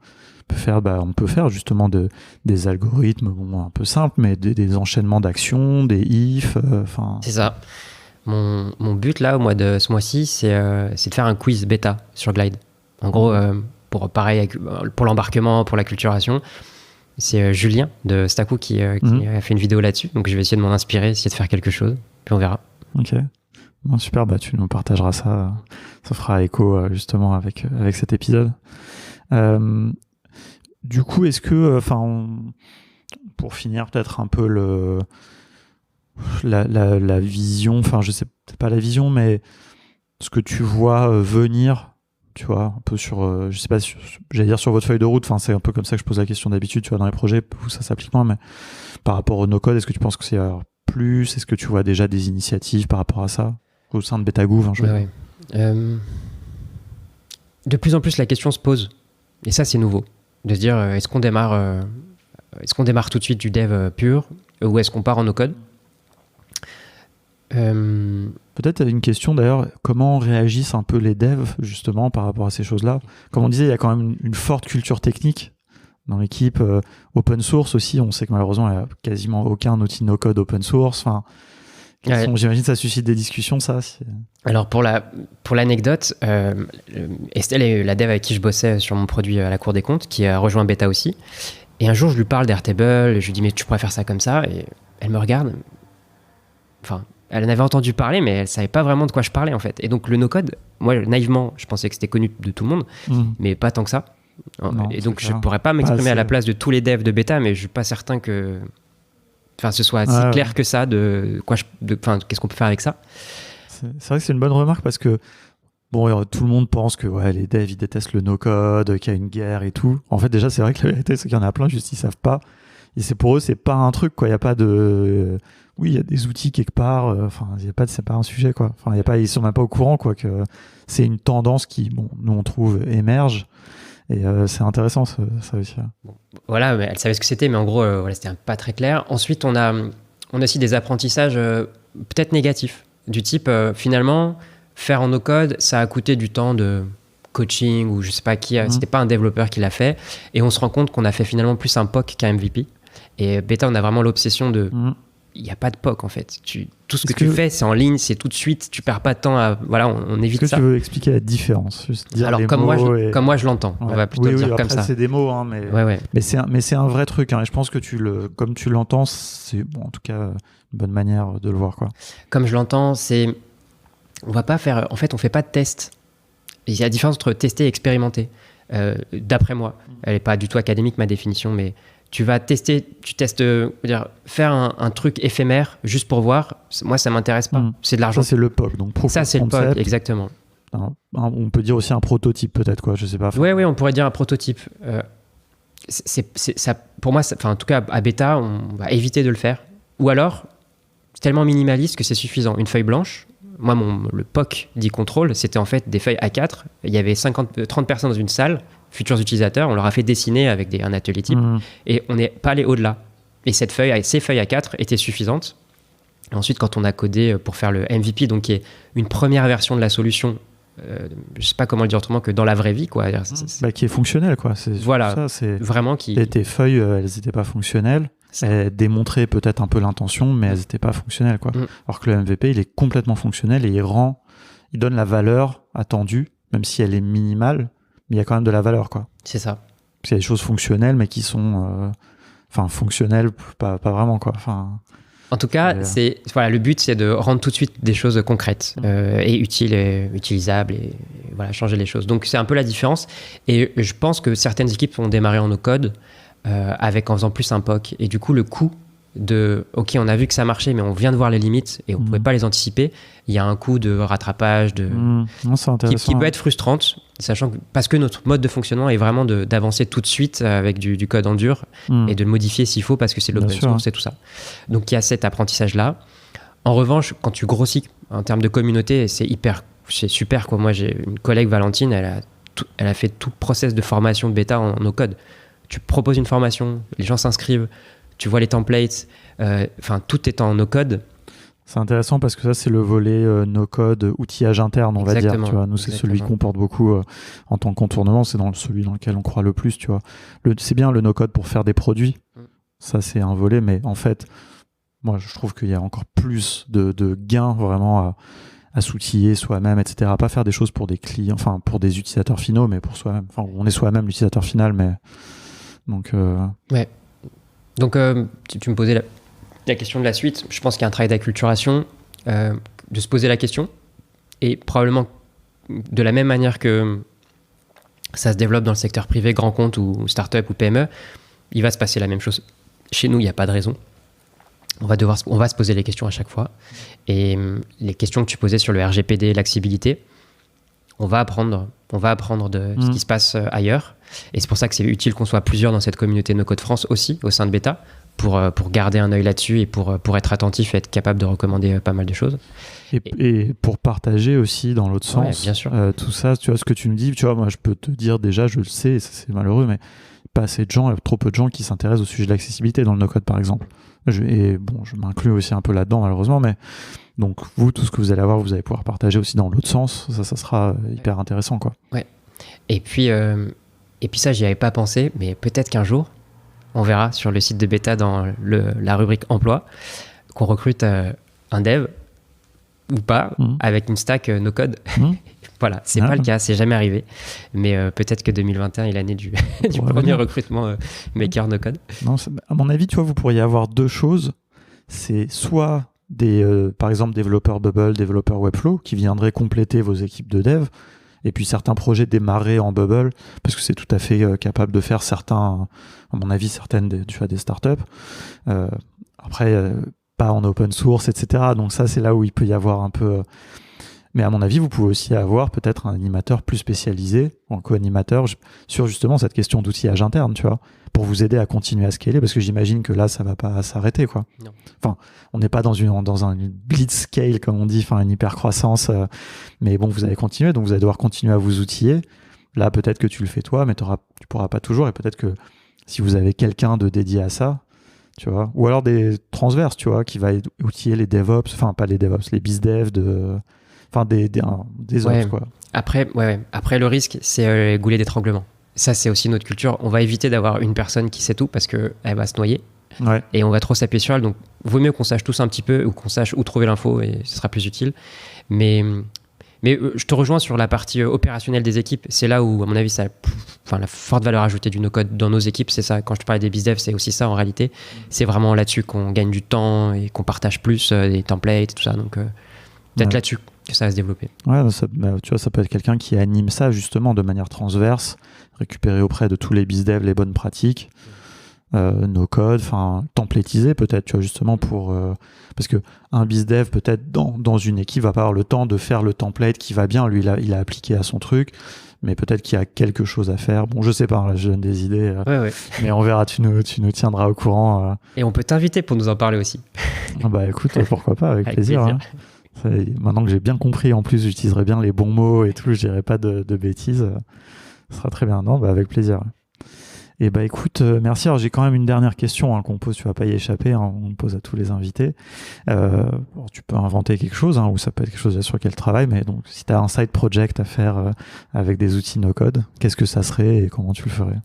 On peut faire justement des algorithmes un peu simples, mais des enchaînements d'actions, des ifs. C'est ça. Mon but là, ce mois-ci, c'est de faire un quiz bêta sur Glide. En gros, pour l'embarquement, pour l'acculturation, c'est Julien de Staku qui a fait une vidéo là-dessus. Donc je vais essayer de m'en inspirer, essayer de faire quelque chose, puis on verra. Ok. Bon, super, tu nous partageras ça. Ça fera écho justement avec cet épisode. Du coup, est-ce que, pour finir peut-être un peu la vision, enfin je sais peut-être pas la vision, mais ce que tu vois venir, tu vois, un peu sur, je sais pas, j'allais dire sur votre feuille de route, enfin c'est un peu comme ça que je pose la question d'habitude, tu vois, dans les projets où ça s'applique moins, mais par rapport au no-code, est-ce que tu penses que c'est plus, est-ce que tu vois déjà des initiatives par rapport à ça au sein de Betagouv? Ouais. De plus en plus la question se pose, et ça c'est nouveau. De se dire, est-ce qu'on démarre tout de suite du dev pur ou est-ce qu'on part en no-code? Peut-être une question d'ailleurs, comment réagissent un peu les devs justement par rapport à ces choses-là? Comme on disait, il y a quand même une forte culture technique dans l'équipe. Open source aussi, on sait que malheureusement, il n'y a quasiment aucun outil no-code open source. Enfin, j'imagine que ça suscite des discussions, ça. Alors pour l'anecdote, Estelle est la dev avec qui je bossais sur mon produit à la Cour des comptes, qui a rejoint Beta aussi. Et un jour, je lui parle d'Airtable, je lui dis mais tu pourrais faire ça comme ça, et elle me regarde. Enfin, elle en avait entendu parler, mais elle savait pas vraiment de quoi je parlais en fait. Et donc le no-code, moi naïvement, je pensais que c'était connu de tout le monde, mais pas tant que ça. Non, et donc je pourrais pas m'exprimer à la place de tous les devs de Beta, mais je suis pas certain que ce soit si clair que ça qu'est-ce qu'on peut faire avec ça. C'est vrai que c'est une bonne remarque parce que tout le monde pense que les devs ils détestent le no-code, qu'il y a une guerre et tout. En fait, déjà, c'est vrai que la vérité, c'est qu'il y en a plein, juste ils savent pas. Et pour eux, c'est pas un truc, quoi. Il y a pas de. Oui, il y a des outils quelque part. C'est pas un sujet, quoi. Enfin, ils sont même pas au courant, quoi, que c'est une tendance qui, nous on trouve émerge. Et c'est intéressant, ça aussi. Voilà, mais elle savait ce que c'était, mais en gros, c'était pas très clair. Ensuite, on a aussi des apprentissages peut-être négatifs. Du type, finalement, faire en no-code, ça a coûté du temps de coaching ou je sais pas qui, c'était pas un développeur qui l'a fait. Et on se rend compte qu'on a fait finalement plus un POC qu'un MVP. Et Beta, on a vraiment l'obsession de... Il n'y a pas de POC en fait. Tout ce que tu fais, c'est en ligne, c'est tout de suite, tu perds pas de temps à... Voilà, on évite ça. Est-ce que tu veux expliquer la différence? Alors, comme moi je l'entends, on va plutôt dire comme ça. C'est des mots, mais c'est un vrai truc. Et je pense que comme tu l'entends, c'est en tout cas une bonne manière de le voir, quoi. Comme je l'entends, c'est... On va pas faire... En fait, on fait pas de test. Il y a la différence entre tester et expérimenter. D'après moi, elle n'est pas du tout académique, ma définition, mais... Tu vas tester, faire un truc éphémère juste pour voir. Moi, ça m'intéresse pas. C'est de l'argent. Ça, c'est le POC. Donc, ça, c'est le POC, exactement. On peut dire aussi un prototype, peut-être, quoi. Je sais pas. Oui, on pourrait dire un prototype. Ça, pour moi, en tout cas, à Beta, on va éviter de le faire. Ou alors, c'est tellement minimaliste que c'est suffisant. Une feuille blanche. Moi, le POC dit contrôle, c'était en fait des feuilles A4. Il y avait 30 personnes dans une salle, futurs utilisateurs. On leur a fait dessiner avec un atelier type. Et on n'est pas allé au-delà. Et ces feuilles A4 étaient suffisantes. Et ensuite, quand on a codé pour faire le MVP, donc qui est une première version de la solution, je ne sais pas comment le dire autrement que dans la vraie vie, quoi. Qui est fonctionnel, quoi. Voilà, vraiment qui... Et tes feuilles, elles n'étaient pas fonctionnelles. Elles démontraient peut-être un peu l'intention, mais elles n'étaient pas fonctionnelles, quoi. Alors que le MVP, il est complètement fonctionnel et il donne la valeur attendue, même si elle est minimale, mais il y a quand même de la valeur, quoi. C'est ça. Il y a des choses fonctionnelles, mais qui sont enfin fonctionnel, pas vraiment quoi. Enfin, En tout cas, le but, c'est de rendre tout de suite des choses concrètes et utiles, et utilisables, et voilà, changer les choses. Donc, c'est un peu la différence. Et je pense que certaines équipes ont démarré en no-code en faisant plus un POC. Et du coup, le coût OK, on a vu que ça marchait, mais on vient de voir les limites et on ne pouvait pas les anticiper. Il y a un coût de rattrapage qui peut être frustrante, sachant que, parce que notre mode de fonctionnement est vraiment d'avancer tout de suite avec du code en dur et de le modifier s'il faut parce que c'est de l'open source et tout ça. Donc, il y a cet apprentissage-là. En revanche, quand tu grossis en termes de communauté, c'est super, quoi. Moi, j'ai une collègue, Valentine, elle a fait tout le process de formation de bêta en no-code. Tu proposes une formation, les gens s'inscrivent, tu vois les templates, tout est en no-code. C'est intéressant parce que ça, c'est le volet no-code, outillage interne, on va dire. Tu vois. Nous, c'est celui qu'on porte beaucoup en tant que contournement. C'est celui dans lequel on croit le plus. Tu vois. C'est bien le no-code pour faire des produits. Ça, c'est un volet. Mais en fait, moi, je trouve qu'il y a encore plus de gains vraiment à s'outiller soi-même, etc. À pas faire des choses pour des clients, enfin, pour des utilisateurs finaux, mais pour soi-même. Enfin, on est soi-même l'utilisateur final, mais... Donc, Ouais. Donc, tu me posais la question de la suite. Je pense qu'il y a un travail d'acculturation, de se poser la question. Et probablement, de la même manière que ça se développe dans le secteur privé, grand compte ou start-up ou PME, il va se passer la même chose. Chez nous, il n'y a pas de raison. On va se poser les questions à chaque fois. Et les questions que tu posais sur le RGPD, l'accessibilité, on va apprendre de ce qui se passe ailleurs. Et c'est pour ça que c'est utile qu'on soit plusieurs dans cette communauté No-Code France aussi, au sein de Beta, pour garder un œil là-dessus et pour être attentif et être capable de recommander pas mal de choses. Et pour partager aussi dans l'autre sens, bien sûr. tout ça, tu vois, ce que tu nous dis, tu vois, moi je peux te dire déjà, je le sais, c'est malheureux, mais pas assez de gens, trop peu de gens qui s'intéressent au sujet de l'accessibilité dans le no-code par exemple. Je m'inclus aussi un peu là-dedans malheureusement, mais donc vous, tout ce que vous allez avoir, vous allez pouvoir partager aussi dans l'autre sens, ça sera hyper intéressant, quoi. Ouais. Et puis ça, j'y avais pas pensé, mais peut-être qu'un jour, on verra sur le site de Beta dans la rubrique emploi qu'on recrute un dev ou pas avec une stack no-code. Voilà, c'est pas le cas, c'est jamais arrivé. Mais peut-être que 2021 est l'année du premier recrutement maker no-code. Non, à mon avis, tu vois, vous pourriez avoir deux choses. C'est soit par exemple, développeurs Bubble, développeurs Webflow qui viendraient compléter vos équipes de dev. Et puis certains projets démarrés en Bubble, parce que c'est tout à fait capable de faire certains, à mon avis, certaines des startups. Après, pas en open source, etc. Donc ça, c'est là où il peut y avoir un peu... Mais à mon avis, vous pouvez aussi avoir peut-être un animateur plus spécialisé, ou un co-animateur, sur justement cette question d'outillage interne, tu vois, pour vous aider à continuer à scaler, parce que j'imagine que là, ça va pas s'arrêter, quoi. Non. Enfin, on n'est pas dans une blitz scale, comme on dit, enfin une hyper croissance, mais bon, vous allez continuer, donc vous allez devoir continuer à vous outiller. Là, peut-être que tu le fais toi, mais tu pourras pas toujours, et peut-être que si vous avez quelqu'un de dédié à ça, tu vois, ou alors des transverses, tu vois, qui va outiller les DevOps, enfin pas les DevOps, les BizDev des ops, quoi. Après, Après, le risque, c'est goulet d'étranglement. Ça, c'est aussi notre culture. On va éviter d'avoir une personne qui sait tout parce qu'elle va se noyer. Ouais. Et on va trop s'appuyer sur elle. Donc, vaut mieux qu'on sache tous un petit peu ou qu'on sache où trouver l'info et ce sera plus utile. Mais je te rejoins sur la partie opérationnelle des équipes. C'est là où, à mon avis, la forte valeur ajoutée du no-code dans nos équipes, c'est ça. Quand je te parlais des BizDev, c'est aussi ça en réalité. C'est vraiment là-dessus qu'on gagne du temps et qu'on partage plus des templates et tout ça. Donc, peut-être là-dessus que ça va se développer. Ouais, tu vois, ça peut être quelqu'un qui anime ça justement de manière transverse, récupérer auprès de tous les BizDev les bonnes pratiques, no code, enfin templétiser peut-être, tu vois, justement pour parce que un BizDev peut-être dans une équipe va pas avoir le temps de faire le template qui va bien, lui il a appliqué à son truc, mais peut-être qu'il y a quelque chose à faire. Bon, je sais pas, là, je donne des idées, ouais. Mais on verra, tu nous tiendras au courant. Et on peut t'inviter pour nous en parler aussi. Bah écoute, pourquoi pas, avec plaisir. Hein. Maintenant que j'ai bien compris, en plus j'utiliserai bien les bons mots et tout, je dirai pas de bêtises, ce sera très bien. Non, bah avec plaisir. Et bah écoute, merci. Alors j'ai quand même une dernière question qu'on pose, tu vas pas y échapper, hein, on pose à tous les invités. Tu peux inventer quelque chose, ou ça peut être quelque chose sur lequel tu travailles, mais donc si tu as un side project à faire avec des outils no-code, qu'est-ce que ça serait et comment tu le ferais ?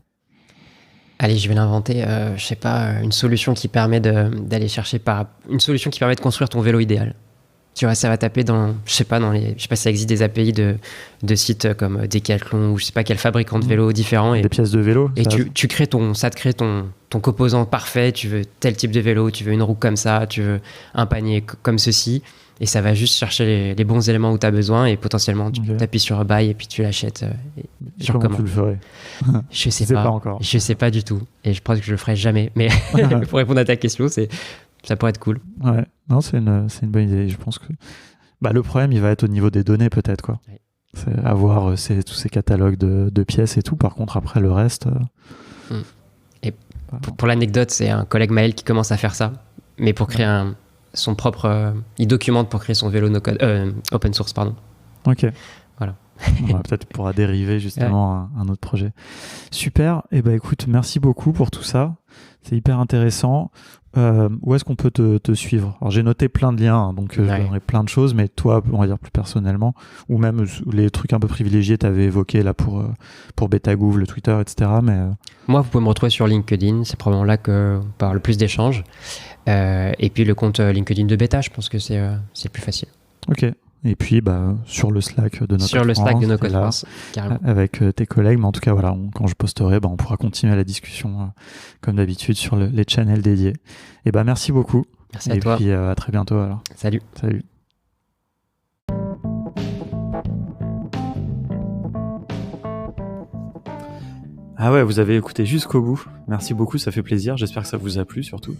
Allez, je vais l'inventer, je sais pas, une solution qui permet d'aller chercher une solution qui permet de construire ton vélo idéal. Tu vois, ça va taper dans, je sais pas si ça existe des API de sites comme Decathlon ou je sais pas quel fabricant de vélos différents. Des pièces de vélo. Et tu crées ça te crée ton composant parfait. Tu veux tel type de vélo, tu veux une roue comme ça, tu veux un panier comme ceci. Et ça va juste chercher les bons éléments où tu as besoin et potentiellement tu appuies sur buy et puis tu l'achètes. Comment tu le ferais? Je sais pas encore. Je sais pas du tout. Et je pense que je le ferai jamais. Mais pour répondre à ta question, ça pourrait être cool. Ouais, non, c'est une bonne idée. Je pense que le problème, il va être au niveau des données, peut-être, quoi. Ouais. C'est avoir tous ces catalogues de pièces et tout. Par contre, après, le reste... Et pour l'anecdote, c'est un collègue Maël qui commence à faire ça. Mais pour créer son propre... il documente pour créer son vélo open source, pardon. Ok. Voilà. Peut-être pourra dériver justement un autre projet. Super. Et écoute, merci beaucoup pour tout ça. C'est hyper intéressant. Où est-ce qu'on peut te suivre? Alors j'ai noté plein de liens, donc j'aurais plein de choses, mais toi, on va dire plus personnellement, ou même les trucs un peu privilégiés tu avais évoqués là pour Betagouv, le Twitter, etc. Mais moi, vous pouvez me retrouver sur LinkedIn, c'est probablement là qu'on parle le plus d'échanges. Et puis le compte LinkedIn de Beta, je pense que c'est le plus facile. Ok. Et puis sur le Slack de Nocode France, carrément. Avec tes collègues, mais en tout cas voilà, quand je posterai, on pourra continuer la discussion comme d'habitude sur les channels dédiés. Et merci beaucoup. Merci à toi. Et puis à très bientôt alors. Salut. Ah ouais, vous avez écouté jusqu'au bout. Merci beaucoup, ça fait plaisir. J'espère que ça vous a plu surtout.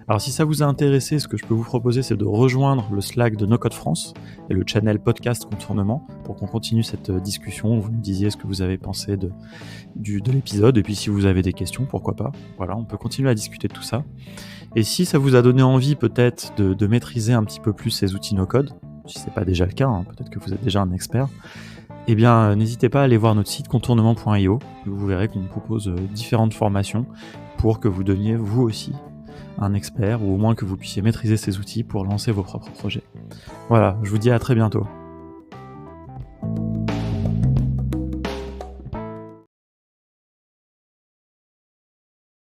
Alors si ça vous a intéressé, ce que je peux vous proposer, c'est de rejoindre le Slack de NoCode France et le channel podcast Contournement pour qu'on continue cette discussion. Vous me disiez ce que vous avez pensé de l'épisode et puis si vous avez des questions, pourquoi pas. Voilà, on peut continuer à discuter de tout ça. Et si ça vous a donné envie peut-être de maîtriser un petit peu plus ces outils NoCode, si c'est pas déjà le cas, peut-être que vous êtes déjà un expert, eh bien, n'hésitez pas à aller voir notre site contournement.io. Vous verrez qu'on propose différentes formations pour que vous deveniez vous aussi un expert ou au moins que vous puissiez maîtriser ces outils pour lancer vos propres projets. Voilà, je vous dis à très bientôt.